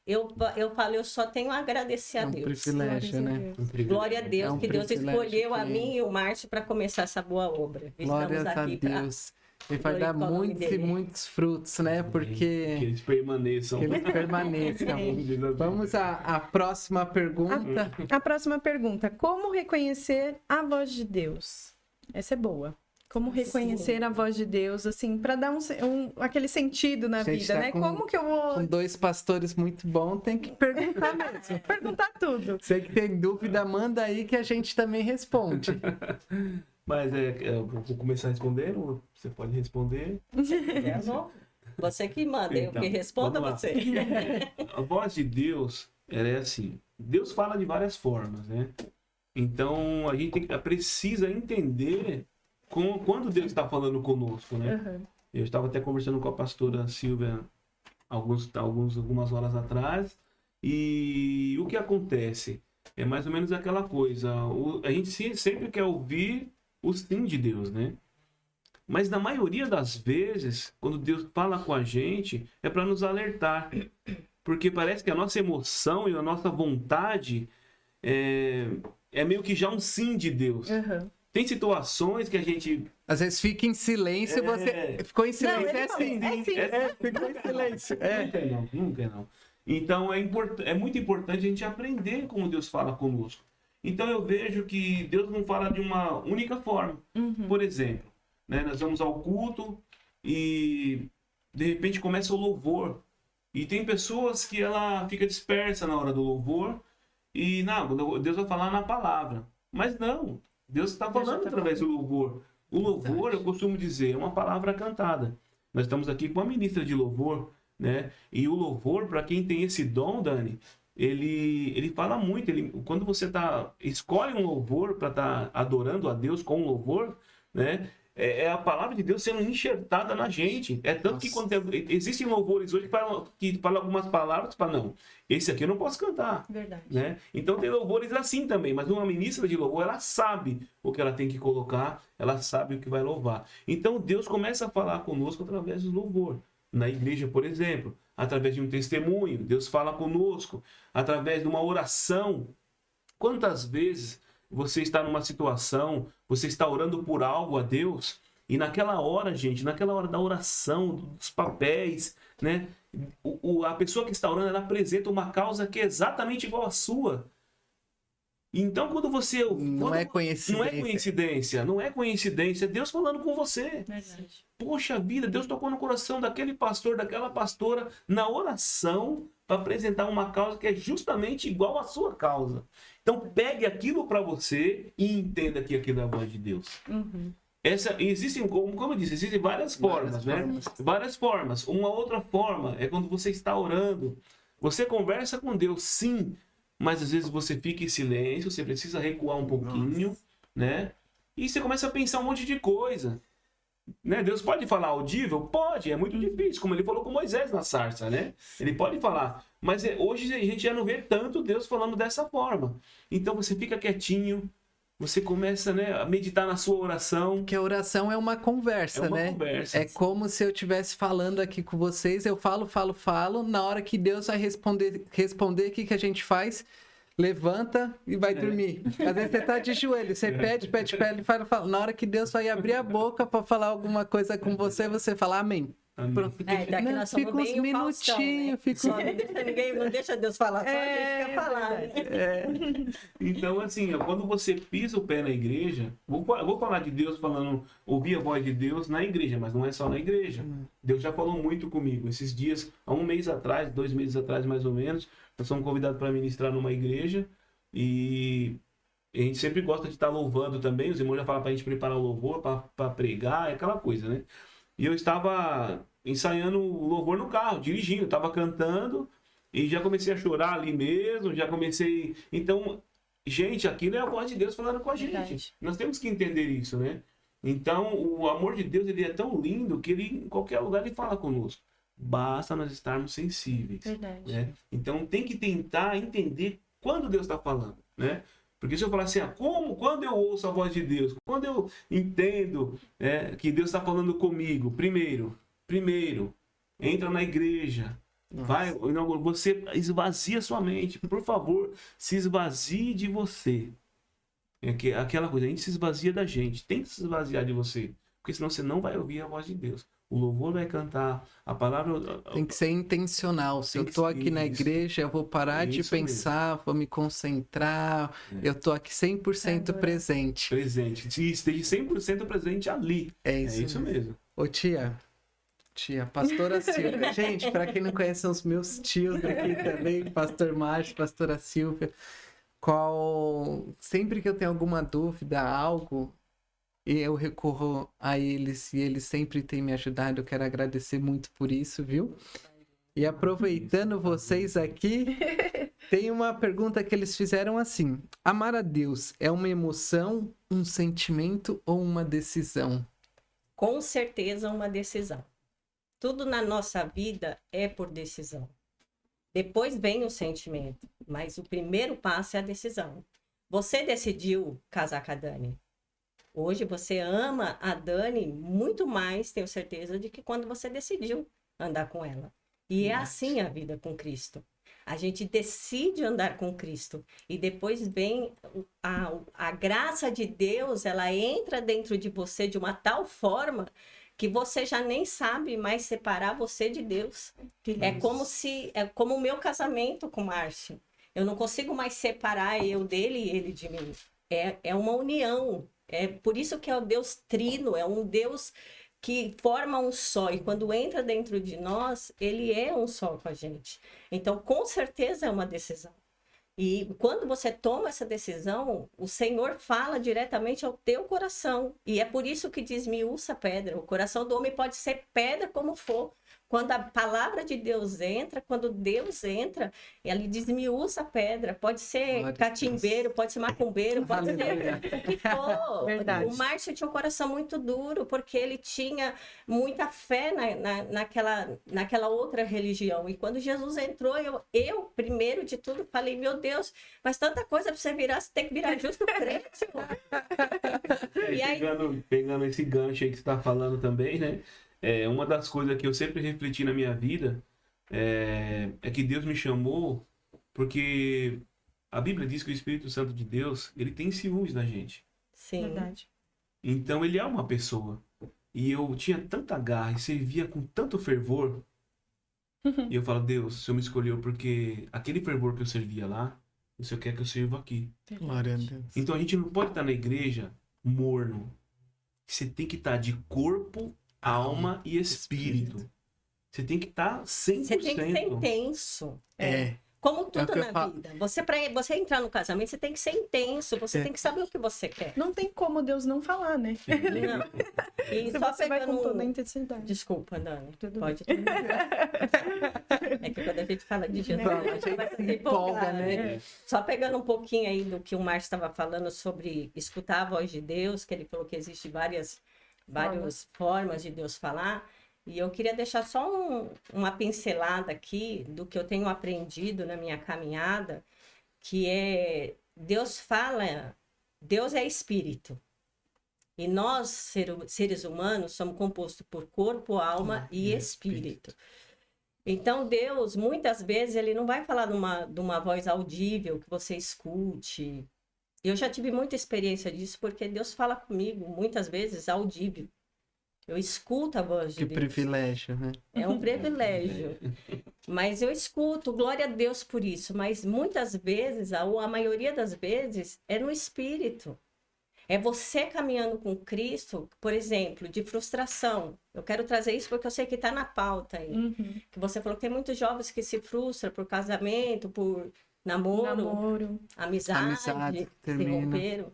eu falo, eu só tenho a agradecer a É um Deus. privilégio, né? Glória a Deus, É um que Deus privilégio escolheu a que- mim e o Márcio para começar essa boa obra. Glórias a aqui pra- Deus. E vai dar glorificar o nome muitos e dele. muitos frutos, né? Que Porque eles permaneçam. que eles permaneçam. Vamos à próxima pergunta. A próxima pergunta: como reconhecer a voz de Deus? Essa é boa. Como reconhecer a voz de Deus, assim, para dar aquele sentido na A gente vida, tá né? com- Como que eu vou Com 2 pastores muito bons, tem que perguntar mesmo. perguntar tudo? Você que tem dúvida, manda aí que a gente também responde. Mas eu vou começar respondendo, ou você pode responder. É, não? Você que manda, eu Então, que respondo a vamos lá. você. A voz de Deus, ela é assim. Deus fala de várias formas, né? Então, a gente precisa entender quando Deus está falando conosco, né? Uhum. Eu estava até conversando com a pastora Silvia algumas horas atrás, e o que acontece? É mais ou menos aquela coisa. A gente sempre quer ouvir o sim de Deus, né? Mas na maioria das vezes, quando Deus fala com a gente, é para nos alertar. Porque parece que a nossa emoção e a nossa vontade é meio que já um sim de Deus. Uhum. Tem situações que a gente... Às vezes fica em silêncio, você ficou em silêncio, ele é não, assim. é sim. Ficou em silêncio. Nunca não. Então é muito importante a gente aprender como Deus fala conosco. Então eu vejo que Deus não fala de uma única forma. Por exemplo, né, nós vamos ao culto e de repente começa o louvor. E tem pessoas que ela fica dispersa na hora do louvor e não, Deus vai falar na palavra. Mas não, Deus está falando através do louvor. O louvor, eu costumo dizer, é uma palavra cantada. Nós estamos aqui com a ministra de louvor, né? E o louvor, para quem tem esse dom, Dani, ele fala muito. Quando você escolhe um louvor para estar adorando a Deus com louvor, né? É a palavra de Deus sendo enxertada na gente. É tanto que quando existem louvores hoje que falam algumas palavras, falam, não, esse aqui eu não posso cantar. Verdade. Né? Então tem louvores assim também, mas uma ministra de louvor, ela sabe o que ela tem que colocar, ela sabe o que vai louvar. Então Deus começa a falar conosco através do louvor. Na igreja, por exemplo, através de um testemunho, Deus fala conosco, através de uma oração. Quantas vezes você está numa situação, você está orando por algo a Deus, e naquela hora, gente, naquela hora da oração, dos papéis, né? A pessoa que está orando, ela apresenta uma causa que é exatamente igual à sua. Então, quando você... Não é coincidência. Não é coincidência. É Deus falando com você. Verdade. Poxa vida, Deus tocou no coração daquele pastor, daquela pastora, na oração, para apresentar uma causa que é justamente igual à sua causa. Então, pegue aquilo para você e entenda que aquilo é a voz de Deus. Uhum. Existem, como eu disse, existem várias formas, né? Várias formas. Uma outra forma é quando você está orando. Você conversa com Deus, sim, mas às vezes você fica em silêncio, você precisa recuar um pouquinho, né? E você começa a pensar um monte de coisa. Né? Deus pode falar audível? Pode, é muito difícil, como ele falou com Moisés na sarça, né? Ele pode falar, mas hoje a gente já não vê tanto Deus falando dessa forma. Então você fica quietinho, você começa, né, a meditar na sua oração. Porque a oração é uma conversa, né? Conversa. É como se eu estivesse falando aqui com vocês, eu falo, na hora que Deus vai responder, o que a gente faz? Levanta e vai dormir. Às vezes você tá de joelho, você pede, ele fala. Na hora que Deus vai abrir a boca para falar alguma coisa com você, você fala amém. Pronto. Tá que nós somos fica uns bem o Faustão, né? minutinhos. Só não deixa Deus falar, só a gente quer falar. Né? Então, assim, quando você pisa o pé na igreja, eu vou falar de Deus falando, ouvir a voz de Deus na igreja, mas não é só na igreja. Deus já falou muito comigo. Esses dias, há 1 mês atrás, 2 meses atrás mais ou menos, nós somos convidados para ministrar numa igreja e a gente sempre gosta de estar louvando também. Os irmãos já falam para a gente preparar o louvor, para pregar, é aquela coisa, né? E eu estava ensaiando o louvor no carro, dirigindo, estava cantando e já comecei a chorar ali mesmo, já comecei... Então, gente, aquilo é a voz de Deus falando com a gente. Verdade. Nós temos que entender isso, né? Então, o amor de Deus, ele é tão lindo que ele, em qualquer lugar, ele fala conosco. Basta nós estarmos sensíveis. Verdade. Né? Então, tem que tentar entender quando Deus está falando, né? Porque se eu falar assim, quando eu ouço a voz de Deus, quando eu entendo que Deus está falando comigo, primeiro, entra na igreja, você esvazia sua mente, por favor, se esvazie de você. Aquela coisa, a gente se esvazia da gente, tem que se esvaziar de você, porque senão você não vai ouvir a voz de Deus. O louvor vai cantar, a palavra... Tem que ser intencional. Se eu tô aqui na igreja, eu vou parar de pensar, vou me concentrar. Eu tô aqui 100% presente. Esteja 100% presente ali. É isso mesmo. Ô tia, pastora Silvia. Gente, para quem não conhece, são os meus tios aqui também, pastor Márcio, pastora Silvia. Sempre que eu tenho alguma dúvida, algo... e eu recorro a eles e eles sempre têm me ajudado. Eu quero agradecer muito por isso, viu? E aproveitando vocês aqui, tem uma pergunta que eles fizeram assim: amar a Deus é uma emoção, um sentimento ou uma decisão? Com certeza uma decisão. Tudo na nossa vida é por decisão. Depois vem o sentimento, mas o primeiro passo é a decisão. Você decidiu casar com a Dani. Hoje você ama a Dani muito mais, tenho certeza, de que quando você decidiu andar com ela. E é assim a vida com Cristo. A gente decide andar com Cristo e depois vem a graça de Deus, ela entra dentro de você de uma tal forma que você já nem sabe mais separar você de Deus. É como o meu casamento com o Márcio. Eu não consigo mais separar eu dele e ele de mim. É uma união. É por isso que é o Deus trino, é um Deus que forma um só, e quando entra dentro de nós, ele é um só com a gente. Então, com certeza é uma decisão. E quando você toma essa decisão, o Senhor fala diretamente ao teu coração. E é por isso que desmiuça a pedra. O coração do homem pode ser pedra como for. Quando a palavra de Deus entra, quando Deus entra, ele desmiuça a pedra. Pode ser catimbeiro, pode ser macumbeiro, pode ser o que for. Verdade. O Márcio tinha um coração muito duro, porque ele tinha muita fé naquela outra religião. E quando Jesus entrou, eu primeiro de tudo, falei, meu Deus, mas tanta coisa para você virar, você tem que virar justo crente. E aí... pegando esse gancho aí que você está falando também, né? Uma das coisas que eu sempre refleti na minha vida é que Deus me chamou porque a Bíblia diz que o Espírito Santo de Deus, ele tem ciúmes da gente. Sim. Verdade. Então ele é uma pessoa. E eu tinha tanta garra e servia com tanto fervor. E eu falo, Deus, o Senhor me escolheu porque aquele fervor que eu servia lá, o Senhor quer que eu sirva aqui. Glória a Deus. Então a gente não pode estar na igreja morno. Você tem que estar de corpo, alma e espírito. Você tem que estar 100%. Você tem que ser intenso. Como tudo na vida. Para você entrar no casamento, você tem que ser intenso. Você tem que saber o que você quer. Não tem como Deus não falar, né? Não. E Se só você vai com toda a pegando... intensidade. Desculpa, Dani. Tudo Pode terminar. É que quando a gente fala de Jesus, a gente vai se empolgar, né? Só pegando um pouquinho aí do que o Márcio estava falando sobre escutar a voz de Deus, que ele falou que existe várias formas de Deus falar. E eu queria deixar só uma pincelada aqui do que eu tenho aprendido na minha caminhada, que é Deus fala, Deus é espírito. E nós, seres humanos, somos compostos por corpo, alma e espírito. Então, Deus, muitas vezes, ele não vai falar de uma voz audível que você escute. Eu já tive muita experiência disso, porque Deus fala comigo, muitas vezes, audível. Eu escuto a voz de Deus. Que privilégio, né? É um privilégio. Mas eu escuto, glória a Deus por isso. Mas muitas vezes, ou a maioria das vezes, é no espírito. É você caminhando com Cristo, por exemplo, de frustração. Eu quero trazer isso porque eu sei que está na pauta aí. Que você falou que tem muitos jovens que se frustram por casamento, por namoro. Amizade se romperam.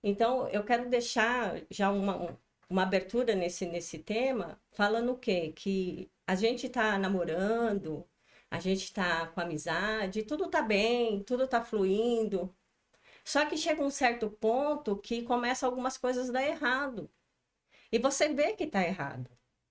Então, eu quero deixar já uma abertura nesse tema, falando o quê? Que a gente está namorando, a gente está com amizade, tudo está bem, tudo está fluindo. Só que chega um certo ponto que começa algumas coisas a dar errado. E você vê que está errado.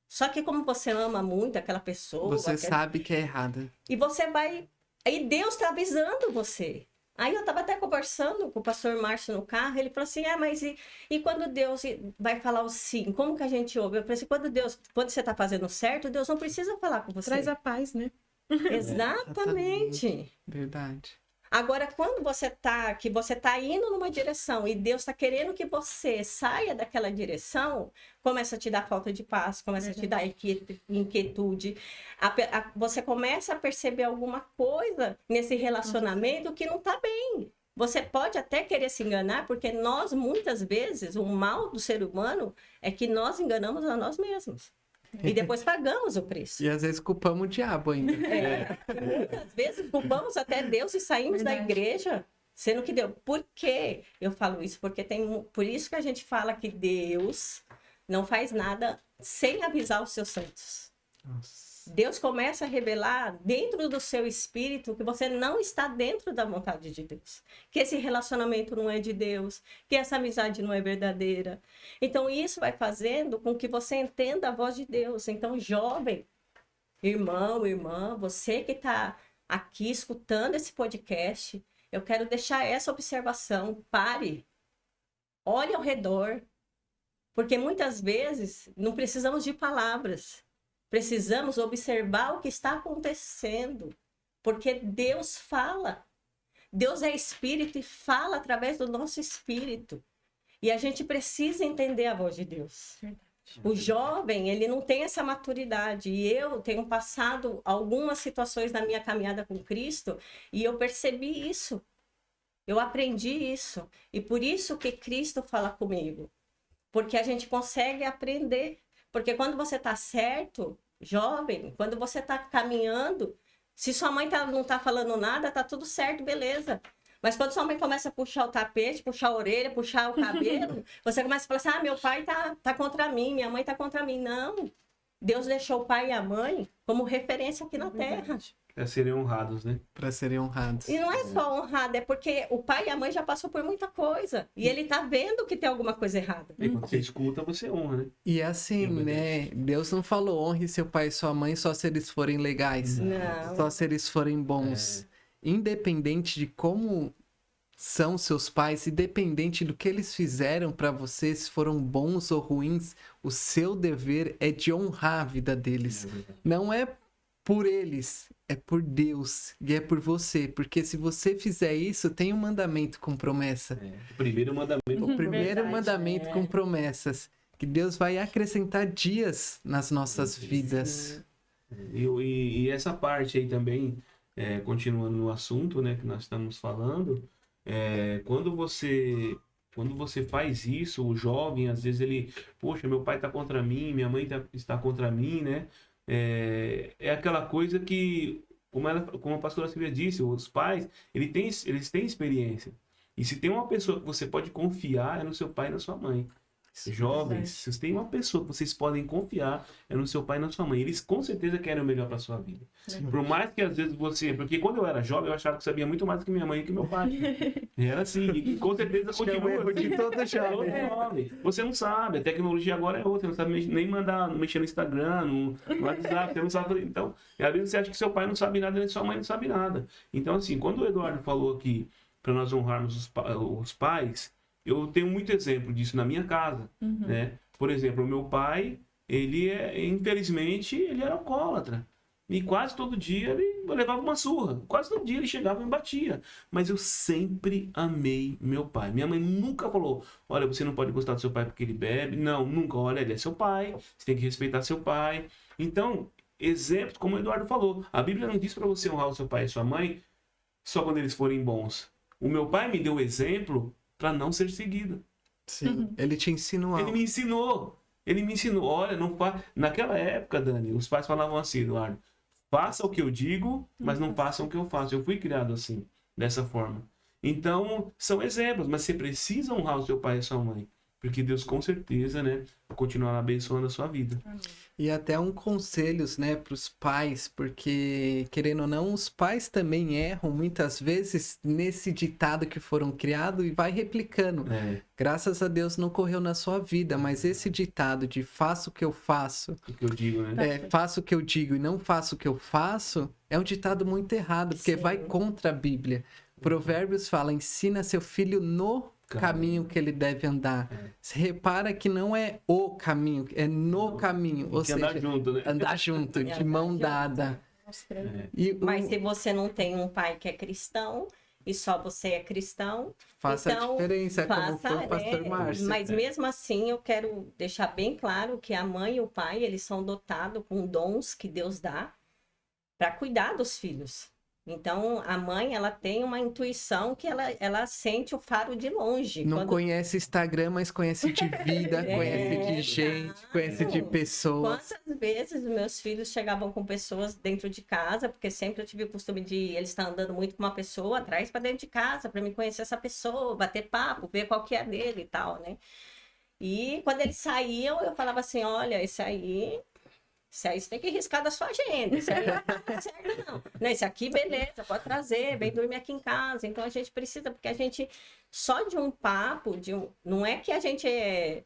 Só que como você ama muito aquela pessoa... Você sabe que é errada. E você vai... Aí Deus está avisando você. Aí eu estava até conversando com o pastor Márcio no carro, ele falou assim, mas e quando Deus vai falar o sim, como que a gente ouve? Eu falei assim, quando você está fazendo certo, Deus não precisa falar com você. Traz a paz, né? Exatamente. Verdade. Agora, quando você tá indo numa direção e Deus está querendo que você saia daquela direção, começa a te dar falta de paz, começa a te dar inquietude. Você começa a perceber alguma coisa nesse relacionamento que não está bem. Você pode até querer se enganar, porque nós, muitas vezes, o mal do ser humano é que nós enganamos a nós mesmos. E depois pagamos o preço. E às vezes culpamos o diabo ainda. Muitas vezes culpamos até Deus e saímos da igreja Sendo que Deus... Por que eu falo isso? Porque por isso que a gente fala que Deus não faz nada sem avisar os seus santos. Nossa. Deus começa a revelar dentro do seu espírito que você não está dentro da vontade de Deus. Que esse relacionamento não é de Deus. Que essa amizade não é verdadeira. Então, isso vai fazendo com que você entenda a voz de Deus. Então, jovem, irmão, irmã, você que está aqui escutando esse podcast, eu quero deixar essa observação. Pare. Olhe ao redor. Porque muitas vezes não precisamos de palavras. Precisamos observar o que está acontecendo, porque Deus fala. Deus é espírito e fala através do nosso espírito. E a gente precisa entender a voz de Deus. O jovem, ele não tem essa maturidade. E eu tenho passado algumas situações na minha caminhada com Cristo e eu percebi isso. Eu aprendi isso. E por isso que Cristo fala comigo. Porque a gente consegue aprender. Porque quando você está certo... Jovem, quando você está caminhando, se sua mãe não está falando nada, tá tudo certo, beleza. Mas quando sua mãe começa a puxar o tapete, puxar a orelha, puxar o cabelo, você começa a falar assim, meu pai tá contra mim, minha mãe tá contra mim. Não, Deus deixou o pai e a mãe como referência aqui na Terra. Para serem honrados, né? Para serem honrados. E não é só honrado, é porque o pai e a mãe já passou por muita coisa. E ele tá vendo que tem alguma coisa errada. E quando você escuta, você honra, né? E assim, né? Deus não falou honre seu pai e sua mãe só se eles forem legais. Não. Só se eles forem bons. Independente de como são seus pais, independente do que eles fizeram para você, se foram bons ou ruins, o seu dever é de honrar a vida deles. Não é por eles, é por Deus e é por você, porque se você fizer isso, tem um mandamento com promessa. O primeiro mandamento. O primeiro Verdade, mandamento com promessas, que Deus vai acrescentar dias nas nossas vidas. E essa parte aí também, continuando no assunto, né, que nós estamos falando, quando você faz isso, o jovem, às vezes ele, poxa, meu pai está contra mim, minha mãe está contra mim, né? É aquela coisa que, como a pastora Silvia disse, os pais, eles têm experiência. E se tem uma pessoa que você pode confiar, é no seu pai e na sua mãe. Jovens, se você tem uma pessoa que vocês podem confiar, é no seu pai e na sua mãe. Eles com certeza querem o melhor para sua vida. Por mais que às vezes porque quando eu era jovem, eu achava que sabia muito mais do que minha mãe e que meu pai. Era assim, e com certeza continua. De todo jovem. Você não sabe, a tecnologia agora é outra, você não sabe nem mexer no Instagram, no WhatsApp, você não sabe. Então, às vezes você acha que seu pai não sabe nada, nem sua mãe não sabe nada. Então, assim, quando o Eduardo falou aqui para nós honrarmos os pais, eu tenho muito exemplo disso na minha casa, né? Por exemplo, o meu pai, infelizmente, ele era alcoólatra. E quase todo dia ele levava uma surra. Quase todo dia ele chegava e me batia. Mas eu sempre amei meu pai. Minha mãe nunca falou, olha, você não pode gostar do seu pai porque ele bebe. Não, nunca. Olha, ele é seu pai, você tem que respeitar seu pai. Então, exemplos, como o Eduardo falou, a Bíblia não diz para você honrar o seu pai e sua mãe só quando eles forem bons. O meu pai me deu exemplo para não ser seguido. Sim, ele te ensinou. Ele me ensinou. Olha, não fa... Naquela época, Dani, os pais falavam assim, Eduardo, faça o que eu digo, mas não façam o que eu faço. Eu fui criado assim, dessa forma. Então, são exemplos, mas você precisa honrar o seu pai e a sua mãe. Porque Deus, com certeza, né, vai continuar abençoando a sua vida. E até conselhos, né, para os pais, porque, querendo ou não, os pais também erram muitas vezes nesse ditado que foram criados e vai replicando. Graças a Deus não ocorreu na sua vida, mas esse ditado de faço o que eu faço, O que eu digo, né? faço o que eu digo e não faço o que eu faço, é um ditado muito errado, porque vai contra a Bíblia. Provérbios fala, ensina seu filho no caminho que ele deve andar. Você repara que não é o caminho, é no caminho. Ou seja, andar junto, né? Andar junto, de mão dada. Mas se você não tem um pai que é cristão e só você é cristão, faça então, a diferença, como foi o pastor Márcio. Mas mesmo assim, eu quero deixar bem claro que a mãe e o pai, eles são dotados com dons que Deus dá para cuidar dos filhos. Então, a mãe, ela tem uma intuição que ela sente o faro de longe. Não conhece Instagram, mas conhece de vida, conhece de gente, conhece de pessoas. Quantas vezes os meus filhos chegavam com pessoas dentro de casa, porque sempre eu tive o costume de eles estar andando muito com uma pessoa, traz para dentro de casa para me conhecer essa pessoa, bater papo, ver qual que é a dele e tal, né? E quando eles saíam, eu falava assim, olha, esse aí você tem que riscar da sua agenda. Isso aí não tá certo, não. Não, esse aqui, beleza, pode trazer, vem dormir aqui em casa. Então, a gente precisa, porque a gente, só de um papo, não é que a gente é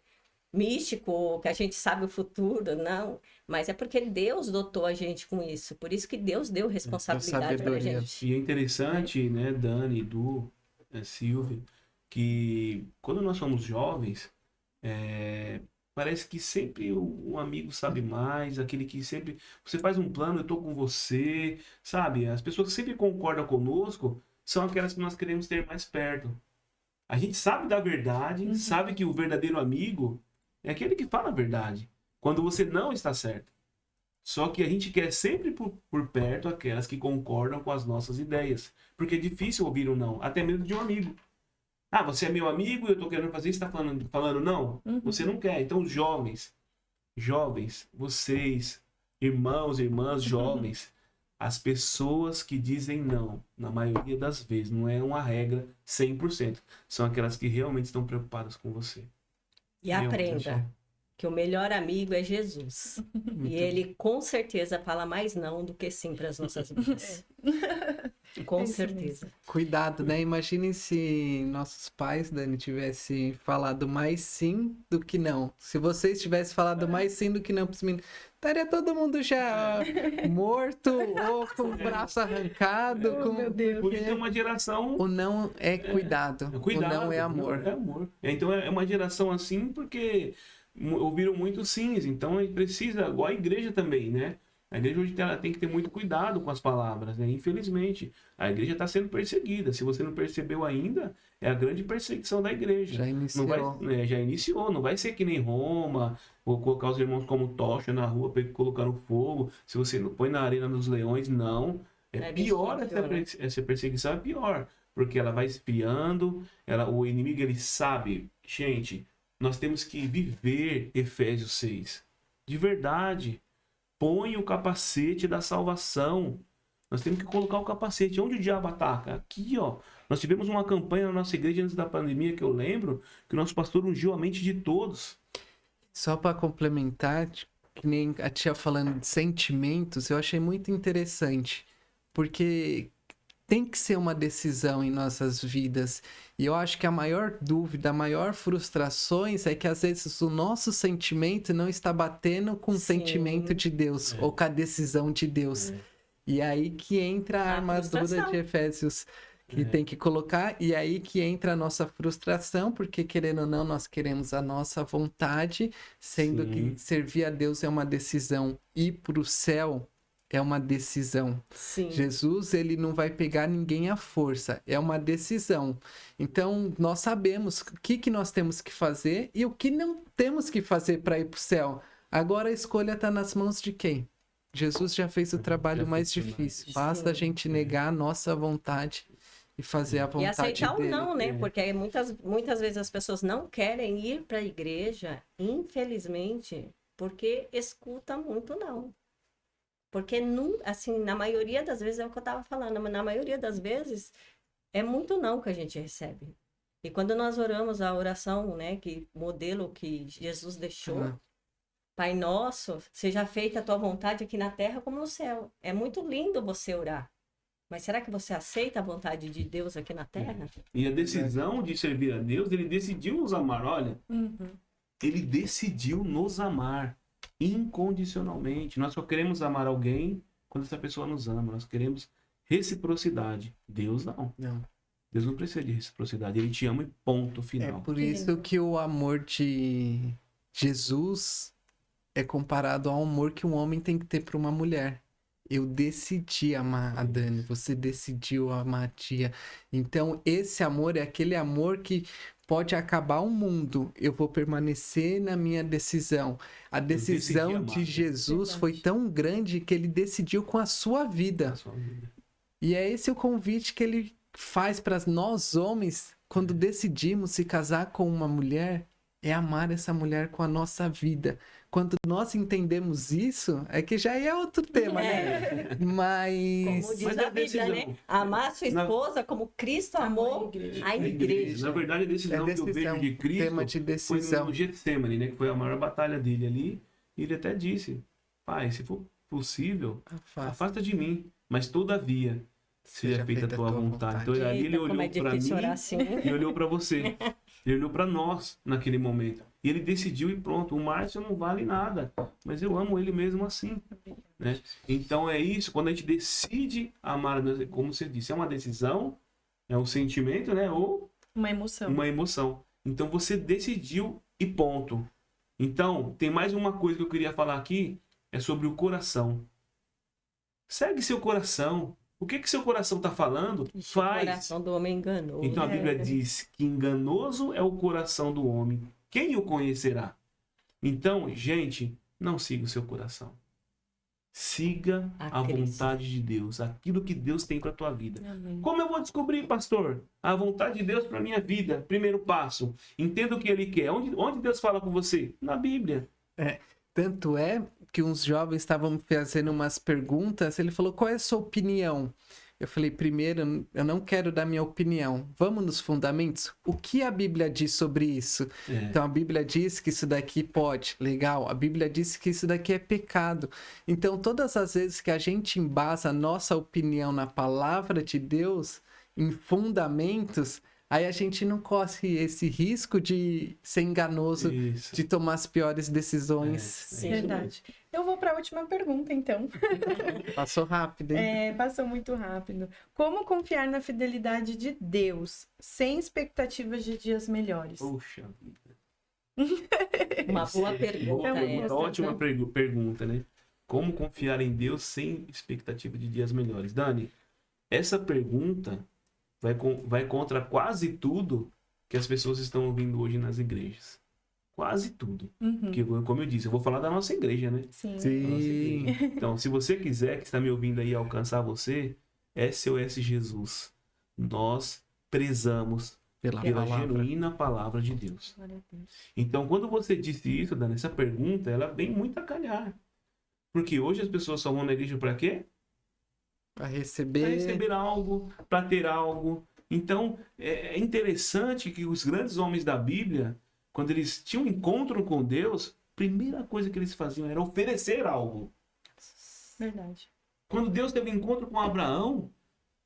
místico, que a gente sabe o futuro, não. Mas é porque Deus dotou a gente com isso. Por isso que Deus deu responsabilidade pra gente. E é interessante, né, Dani, Edu, Silvia, que quando nós somos jovens, parece que sempre o amigo sabe mais, aquele que sempre... Você faz um plano, eu tô com você, sabe? As pessoas que sempre concordam conosco são aquelas que nós queremos ter mais perto. A gente sabe da verdade, sabe que o verdadeiro amigo é aquele que fala a verdade, quando você não está certo. Só que a gente quer sempre por perto aquelas que concordam com as nossas ideias. Porque é difícil ouvir um não, até mesmo de um amigo. Ah, você é meu amigo e eu tô querendo fazer isso, tá falando não? Você não quer. Então, jovens, vocês, irmãos, irmãs, jovens, as pessoas que dizem não, na maioria das vezes, não é uma regra 100%, são aquelas que realmente estão preocupadas com você. E aprenda que o melhor amigo é Jesus. E ele, com certeza, fala mais não do que sim para as nossas vidas. Com certeza. Cuidado, né? Imaginem se nossos pais, Dani, tivessem falado mais sim do que não. Se vocês tivessem falado mais sim do que não para os meninos, estaria todo mundo já morto ou com o braço arrancado. Meu Deus. Por isso é uma geração... O não é cuidado. O não é amor. É amor. Então é uma geração assim porque ouviram muito sims. Então a gente precisa, igual a igreja também, né? A igreja hoje ela tem que ter muito cuidado com as palavras, né? Infelizmente, a igreja está sendo perseguida. Se você não percebeu ainda, é a grande perseguição da igreja. Já iniciou. Já iniciou. Não vai ser que nem Roma, ou colocar os irmãos como tocha na rua para colocar no fogo. Se você não põe na arena dos leões, não. É pior essa perseguição, é pior. Porque ela vai esfriando, o inimigo ele sabe. Gente, nós temos que viver Efésios 6. De verdade. Põe o capacete da salvação. Nós temos que colocar o capacete. Onde o diabo ataca? Aqui, ó. Nós tivemos uma campanha na nossa igreja antes da pandemia, que eu lembro, que o nosso pastor ungiu a mente de todos. Só para complementar, que nem a tia falando de sentimentos, eu achei muito interessante. Porque tem que ser uma decisão em nossas vidas. E eu acho que a maior dúvida, a maior frustrações é que às vezes o nosso sentimento não está batendo com o sentimento de Deus ou com a decisão de Deus. E aí que entra a armadura de Efésios que tem que colocar, e aí que entra a nossa frustração, porque querendo ou não, nós queremos a nossa vontade, sendo que servir a Deus é uma decisão, ir para o céu é uma decisão. Sim. Jesus, ele não vai pegar ninguém à força, é uma decisão. Então, nós sabemos o que nós temos que fazer e o que não temos que fazer para ir para o céu. Agora a escolha está nas mãos de quem? Jesus já fez o trabalho mais difícil. Basta a gente negar a nossa vontade e fazer a vontade dele. E aceitar ou não, né? Porque muitas vezes as pessoas não querem ir para a igreja, infelizmente, porque escuta muito não. Porque, assim, na maioria das vezes, é o que eu estava falando, mas na maioria das vezes é muito não que a gente recebe. E quando nós oramos a oração, né, que modelo que Jesus deixou, Pai Nosso, seja feita a tua vontade aqui na terra como no céu. É muito lindo você orar. Mas será que você aceita a vontade de Deus aqui na terra? E a decisão de servir a Deus, ele decidiu nos amar, olha. Ele decidiu nos amar. Incondicionalmente. Nós só queremos amar alguém quando essa pessoa nos ama. Nós queremos reciprocidade. Deus não. Deus não precisa de reciprocidade. Ele te ama e ponto final. É por isso que o amor de Jesus é comparado ao amor que um homem tem que ter para uma mulher. Eu decidi amar a Dani, você decidiu amar a tia. Então, esse amor é aquele amor que pode acabar o mundo. Eu vou permanecer na minha decisão. A decisão de Jesus foi tão grande que ele decidiu com a sua vida. E é esse o convite que ele faz para nós homens, quando decidimos se casar com uma mulher, é amar essa mulher com a nossa vida. Quando nós entendemos isso, é que já é outro tema, né? Mas... Como diz Mas a a Bíblia, decisão- né? Amar sua esposa como Cristo amou a igreja. Na verdade, a decisão, que eu vejo de Cristo tema de foi decisão. no Getsemane, né? Que foi a maior batalha dele ali. E ele até disse, pai, se for possível, afasta de mim. Mas todavia, seja feita a tua vontade. Então ali ele Eita, como olhou é para difícil mim orar assim. e olhou para você. Ele olhou para nós naquele momento. E ele decidiu e pronto. O Márcio não vale nada, mas eu amo ele mesmo assim. Né? Então é isso. Quando a gente decide amar, como você disse, é uma decisão, é um sentimento, né? Ou Uma emoção. uma emoção. Então você decidiu e ponto. Então, tem mais uma coisa que eu queria falar aqui, é sobre o coração. Segue seu coração. O que seu coração está falando? O Faz. coração do homem enganou. Então a Bíblia diz que enganoso é o coração do homem. Quem o conhecerá? Então, gente, não siga o seu coração. Siga a Cristo. vontade de Deus, aquilo que Deus tem para tua vida. Amém. Como eu vou descobrir, pastor, a vontade de Deus para minha vida? Primeiro passo, entenda o que Ele quer. Onde Deus fala com você? Na Bíblia. Tanto é que uns jovens estavam fazendo umas perguntas, ele falou, qual é a sua opinião? Eu falei, primeiro, eu não quero dar minha opinião. Vamos nos fundamentos? O que a Bíblia diz sobre isso? Então, a Bíblia diz que isso daqui pode. Legal. A Bíblia diz que isso daqui é pecado. Então, todas as vezes que a gente embasa a nossa opinião na palavra de Deus, em fundamentos, aí a gente não corre esse risco de ser enganoso, Isso. de tomar as piores decisões. Sim. Verdade. Eu vou para a última pergunta, então. Passou rápido, hein? Passou muito rápido. Como confiar na fidelidade de Deus sem expectativas de dias melhores? Poxa vida. Uma boa pergunta essa. Ótima pergunta, né? Como confiar em Deus sem expectativa de dias melhores? Dani, essa pergunta vai contra quase tudo que as pessoas estão ouvindo hoje nas igrejas. Quase tudo. Porque, como eu disse, eu vou falar da nossa igreja, né? Sim. Da nossa igreja. Então, se você quiser, que está me ouvindo aí, alcançar você, SOS Jesus. Nós prezamos Pela pela palavra. genuína palavra de Deus. Então, quando você disse isso, Dani, essa pergunta, ela vem muito a calhar. Porque hoje as pessoas só vão na igreja para quê? Para Para receber. receber algo, para ter algo. Então, é interessante que os grandes homens da Bíblia, quando eles tinham um encontro com Deus, a primeira coisa que eles faziam era oferecer algo. Verdade. Quando Deus teve um encontro com Abraão,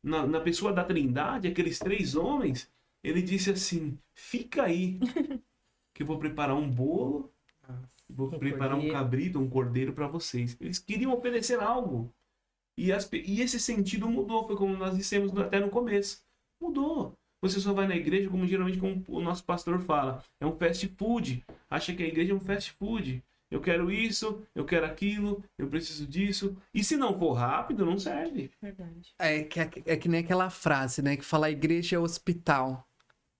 na pessoa da Trindade, aqueles 3 homens, ele disse assim, fica aí, que eu vou preparar um bolo, vou preparar um cabrito, um cordeiro para vocês. Eles queriam oferecer algo. E esse sentido mudou, foi como nós dissemos até no começo. Mudou. Você só vai na igreja, como geralmente como o nosso pastor fala, é um fast food. Acha que a igreja é um fast food. Eu quero isso, eu quero aquilo, eu preciso disso. E se não for rápido, não serve. Verdade. É que nem aquela frase, né? Que fala a igreja é hospital.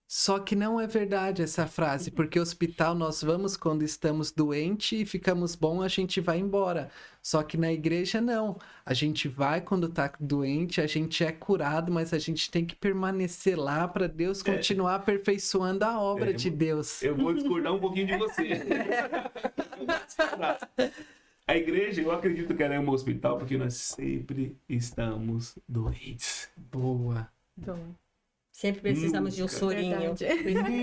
Só que não é verdade essa frase, porque hospital nós vamos quando estamos doentes e ficamos bom, a gente vai embora. Só que na igreja não. A gente vai quando tá doente, a gente é curado, mas a gente tem que permanecer lá para Deus continuar aperfeiçoando a obra de Deus. Eu vou discordar um pouquinho de você. Eu vou discordar. A igreja, eu acredito que ela é um hospital porque nós sempre estamos doentes. Boa. Bom, Sempre precisamos de um Nunca. sorinho.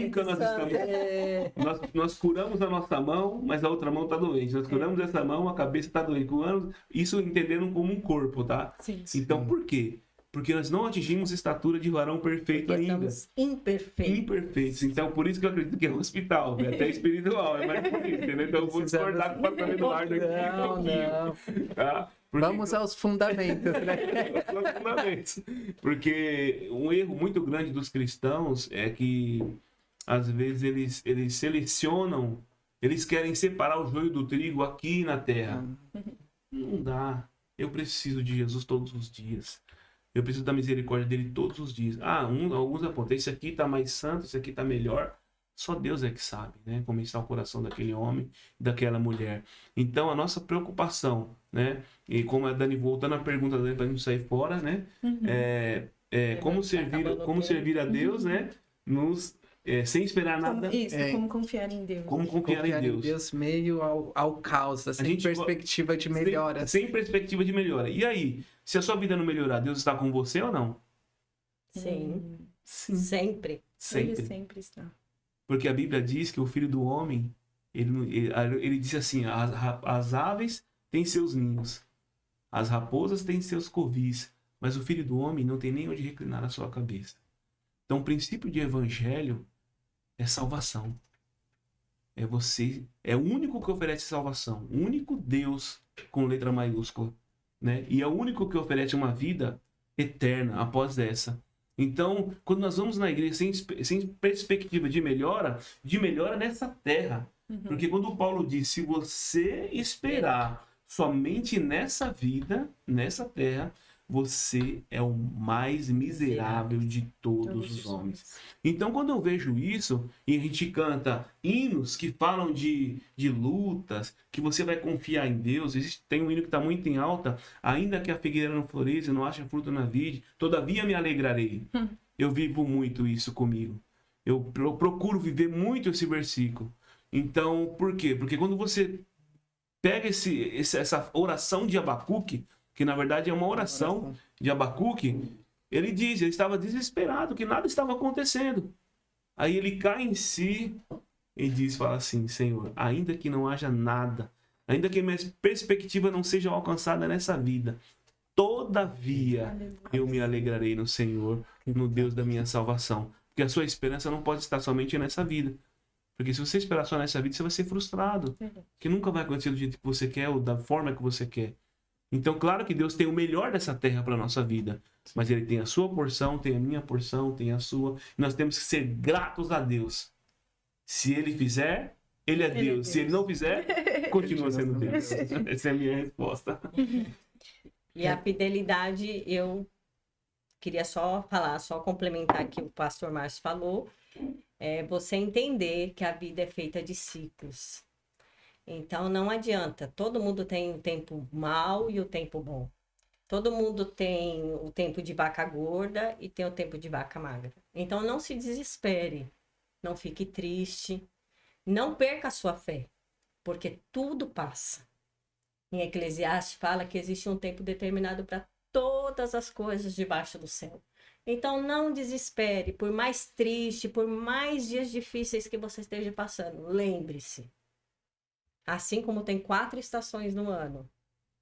Nunca nós estamos. Nós curamos a nossa mão, mas a outra mão está doente. Nós curamos essa mão, a cabeça está doente. Curamos, isso entendendo como um corpo, tá? sim. Então, por quê? Porque nós não atingimos estatura de varão perfeito Porque ainda. estamos imperfeitos. Imperfeitos. Então, por isso que eu acredito que é um hospital, é até espiritual, é mais por isso, entendeu? Então, eu vou discordar com o pastor Eduardo aqui um pouquinho. Tá? Porque Vamos aos fundamentos, né? os fundamentos. Porque um erro muito grande dos cristãos é que, às vezes, eles selecionam, eles querem separar o joio do trigo aqui na terra. Não dá. Eu preciso de Jesus todos os dias. Eu preciso da misericórdia dele todos os dias. Alguns apontam, esse aqui está mais santo, esse aqui está melhor. Só Deus é que sabe, né? Como está o coração daquele homem, daquela mulher. Então, a nossa preocupação, né? E como a Dani, voltando à pergunta da Dani, para não sair fora, né? Como servir a Deus, né? Sem esperar nada. Como confiar em Deus. Como confiar em Deus. Meio ao caos, sem perspectiva de melhora. Sem perspectiva de melhora. E aí, se a sua vida não melhorar, Deus está com você ou não? Sim. Sim. Sempre. Ele sempre está. Porque a Bíblia diz que o Filho do Homem, ele diz assim, as aves têm seus ninhos, as raposas têm seus covis, mas o Filho do Homem não tem nem onde reclinar a sua cabeça. Então, o princípio de evangelho é salvação. É o único que oferece salvação, o único Deus com letra maiúscula, né? E é o único que oferece uma vida eterna após essa. Então, quando nós vamos na igreja sem perspectiva de melhora nessa terra. Porque quando Paulo diz, se você esperar somente nessa vida, nessa terra, você é o mais miserável de todos os homens. Então, quando eu vejo isso, e a gente canta hinos que falam de lutas, que você vai confiar em Deus, tem um hino que está muito em alta, ainda que a figueira não floresça, não ache fruto na vide, todavia me alegrarei. Eu vivo muito isso comigo. Eu procuro viver muito esse versículo. Então, por quê? Porque quando você pega essa oração de Abacuque, que na verdade é uma oração de Abacuque, ele estava desesperado, que nada estava acontecendo. Aí ele cai em si e fala assim, Senhor, ainda que não haja nada, ainda que minha perspectiva não seja alcançada nessa vida, todavia eu me alegrarei no Senhor, no Deus da minha salvação. Porque a sua esperança não pode estar somente nessa vida. Porque se você esperar só nessa vida, você vai ser frustrado. Que nunca vai acontecer do jeito que você quer ou da forma que você quer. Então, claro que Deus tem o melhor dessa terra para a nossa vida. Mas Ele tem a sua porção, tem a minha porção, tem a sua. E nós temos que ser gratos a Deus. Se Ele fizer, Ele é Deus. Se Ele não fizer, continua sendo Deus. Essa é a minha resposta. E a fidelidade, eu queria só complementar aqui o que o pastor Márcio falou. É você entender que a vida é feita de ciclos. Então, não adianta. Todo mundo tem o tempo mau e o tempo bom. Todo mundo tem o tempo de vaca gorda e tem o tempo de vaca magra. Então, não se desespere. Não fique triste. Não perca a sua fé. Porque tudo passa. Em Eclesiastes fala que existe um tempo determinado para todas as coisas debaixo do céu. Então, não desespere. Por mais triste, por mais dias difíceis que você esteja passando, lembre-se. Assim como tem 4 estações no ano,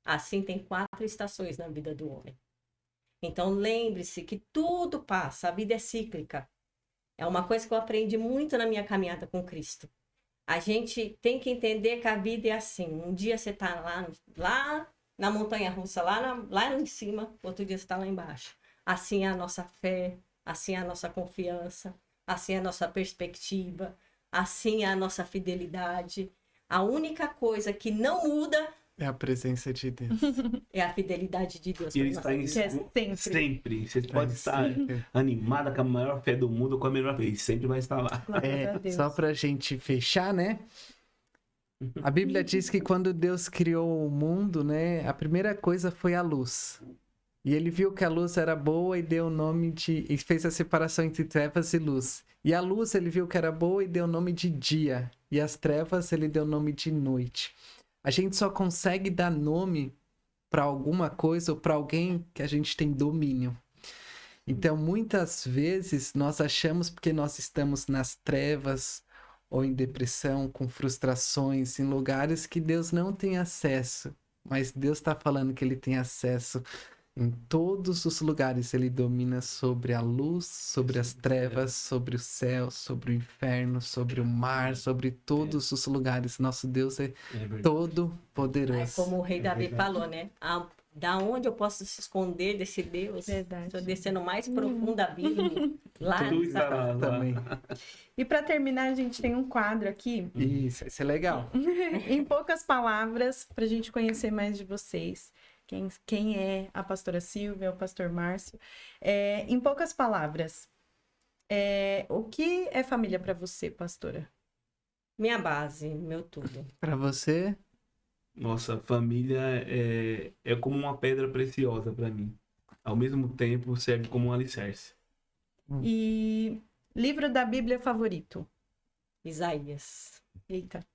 assim tem 4 estações na vida do homem. Então, lembre-se que tudo passa, a vida é cíclica. É uma coisa que eu aprendi muito na minha caminhada com Cristo. A gente tem que entender que a vida é assim. Um dia você está lá na montanha-russa, lá em cima, outro dia você está lá embaixo. Assim é a nossa fé, assim é a nossa confiança, assim é a nossa perspectiva, assim é a nossa fidelidade. A única coisa que não muda é a presença de Deus. É a fidelidade de Deus. E Ele está sempre. Você pode estar animada com a maior fé do mundo ou com a menor fé. Ele sempre vai estar lá. Só pra gente fechar, né? A Bíblia diz que quando Deus criou o mundo, né? A primeira coisa foi a luz. E ele viu que a luz era boa e deu o nome de... E fez a separação entre trevas e luz. E a luz ele viu que era boa e deu o nome de dia. E as trevas ele deu o nome de noite. A gente só consegue dar nome para alguma coisa ou para alguém que a gente tem domínio. Então, muitas vezes, nós achamos porque nós estamos nas trevas ou em depressão, com frustrações, em lugares que Deus não tem acesso. Mas Deus está falando que Ele tem acesso em todos os lugares. Ele domina sobre a luz, sobre as trevas, sobre o céu, sobre o inferno, sobre o mar, sobre todos os lugares. Nosso Deus é todo poderoso. Como o rei Davi falou, né? Da onde eu posso se esconder desse Deus? Verdade. Estou descendo mais profundo abismo. Lá. Também. E para terminar, a gente tem um quadro aqui. Isso é legal. Em poucas palavras, para a gente conhecer mais de vocês. Quem é a pastora Silvia, o pastor Márcio. Em poucas palavras, O que é família para você, pastora? Minha base, meu tudo. Pra você? Nossa, família é como uma pedra preciosa para mim. Ao mesmo tempo, serve como um alicerce. E livro da Bíblia favorito? Isaías. Eita.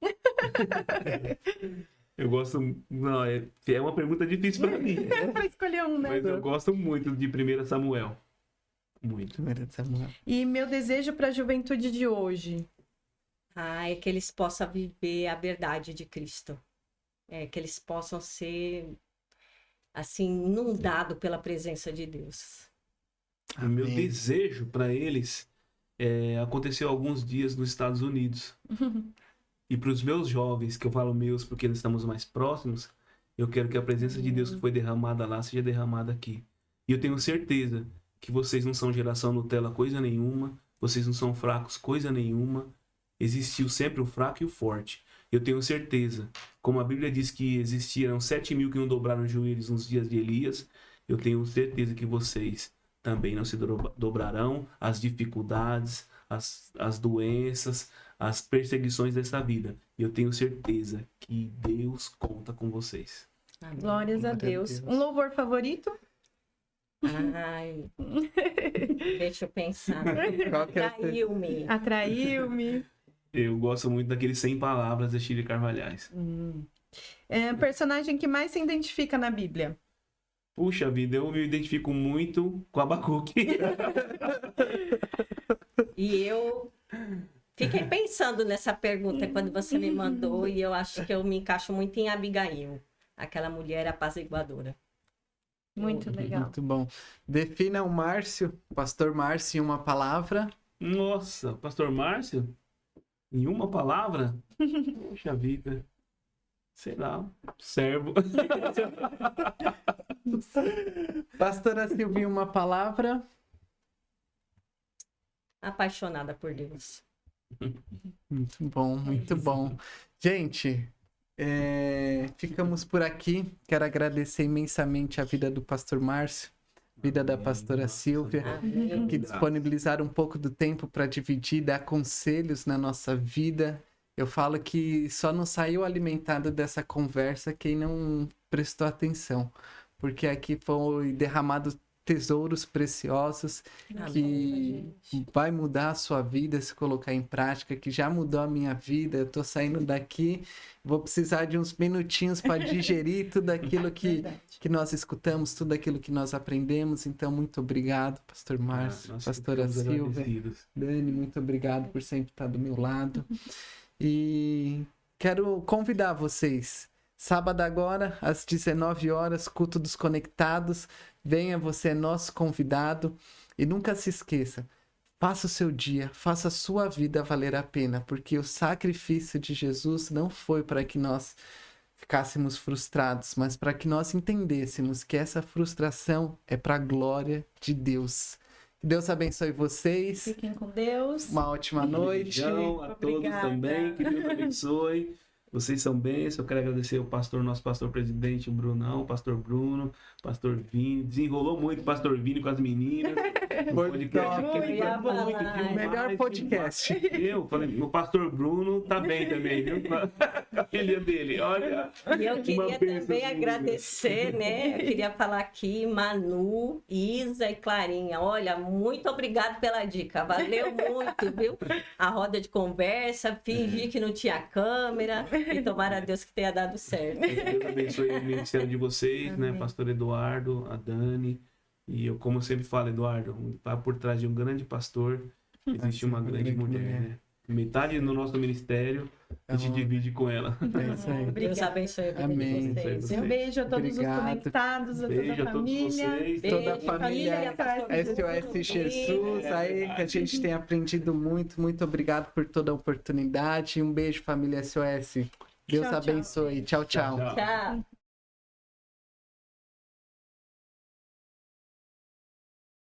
Eu gosto. Não, é uma pergunta difícil para mim. Vai escolher um, né? Mas eu gosto muito de 1 Samuel. Muito. Primeira de Samuel. E meu desejo para a juventude de hoje? É que eles possam viver a verdade de Cristo. Que eles possam ser, assim, inundados pela presença de Deus. O meu Amém. desejo para eles aconteceu há alguns dias nos Estados Unidos. E para os meus jovens, que eu falo meus porque nós estamos mais próximos, eu quero que a presença de Deus que foi derramada lá seja derramada aqui. E eu tenho certeza que vocês não são geração Nutella coisa nenhuma, vocês não são fracos coisa nenhuma. Existiu sempre o fraco e o forte. Eu tenho certeza, como a Bíblia diz que existiram 7.000 que não dobraram os joelhos nos dias de Elias, eu tenho certeza que vocês também não se dobrarão às dificuldades, às doenças, às perseguições dessa vida. E eu tenho certeza que Deus conta com vocês. Amém. Glórias a Glória a Deus. Deus. Um louvor favorito? Ai, deixa eu pensar. Qual que é o seu? Traiu-me. Atraiu-me. Eu gosto muito daqueles 100 palavras de Chile Carvalhais. Personagem que mais se identifica na Bíblia? Puxa vida, eu me identifico muito com Abacuque. E eu fiquei pensando nessa pergunta quando você me mandou, e eu acho que eu me encaixo muito em Abigail, aquela mulher apaziguadora. Muito legal. Muito bom. Defina o Márcio, pastor Márcio, em uma palavra. Nossa, Pastor Márcio? Em uma palavra? Puxa vida. Sei lá, servo. Pastora Silvia, uma palavra. Apaixonada por Deus. Muito bom, muito bom. Gente, ficamos por aqui. Quero agradecer imensamente a vida do pastor Márcio, vida da pastora Silvia, Amém. que disponibilizaram um pouco do tempo para dividir, dar conselhos na nossa vida. Eu falo que só não saiu alimentado dessa conversa quem não prestou atenção, porque aqui foi derramado tesouros preciosos que vai mudar a sua vida se colocar em prática, que já mudou a minha vida. Eu tô saindo daqui, vou precisar de uns minutinhos para digerir tudo aquilo que nós escutamos, tudo aquilo que nós aprendemos. Então, muito obrigado, pastor Márcio, Nós pastora ficamos Silvia, agradecidos. Dani, muito obrigado por sempre estar do meu lado. E quero convidar vocês, sábado agora, às 19 horas, culto dos conectados. Venha, você é nosso convidado. E nunca se esqueça, faça o seu dia, faça a sua vida valer a pena, porque o sacrifício de Jesus não foi para que nós ficássemos frustrados, mas para que nós entendêssemos que essa frustração é para a glória de Deus. Que Deus abençoe vocês. Fiquem com Deus. Uma ótima noite. Beijão a todos Obrigada. também. Que Deus abençoe. Vocês são bênçãos. Eu quero agradecer o pastor, nosso pastor presidente, o Brunão, o pastor Bruno, o pastor Vini. Desenrolou muito o pastor Vini com as meninas. O Foi podcast top, aqui foi foi muito bom. demais, Melhor podcast. demais. Eu falei, o pastor Bruno tá bem também, viu? A filha dele, olha. E eu Uma queria bênção, também Silvia. agradecer, né? Eu queria falar aqui, Manu, Isa e Clarinha. Olha, muito obrigado pela dica. Valeu muito, viu? A roda de conversa, fingi que não tinha câmera. E tomara a Deus que tenha dado certo. Deus abençoe o ministério de vocês, né? Amém. Pastor Eduardo, a Dani. E eu, como eu sempre falo, Eduardo, por trás de um grande pastor, existe uma grande mulher, né? Metade do nosso ministério a gente divide com ela. É isso aí. Deus abençoe a vida Amém. de vocês. Um beijo a todos Obrigado. os conectados, a toda Beijo a a todos família. vocês. Toda a Beijo, família SOS Jesus aí, que a gente tem aprendido muito. Muito obrigado por toda a oportunidade. Um beijo, família SOS. Deus Tchau, tchau. abençoe. Tchau, tchau. Tchau.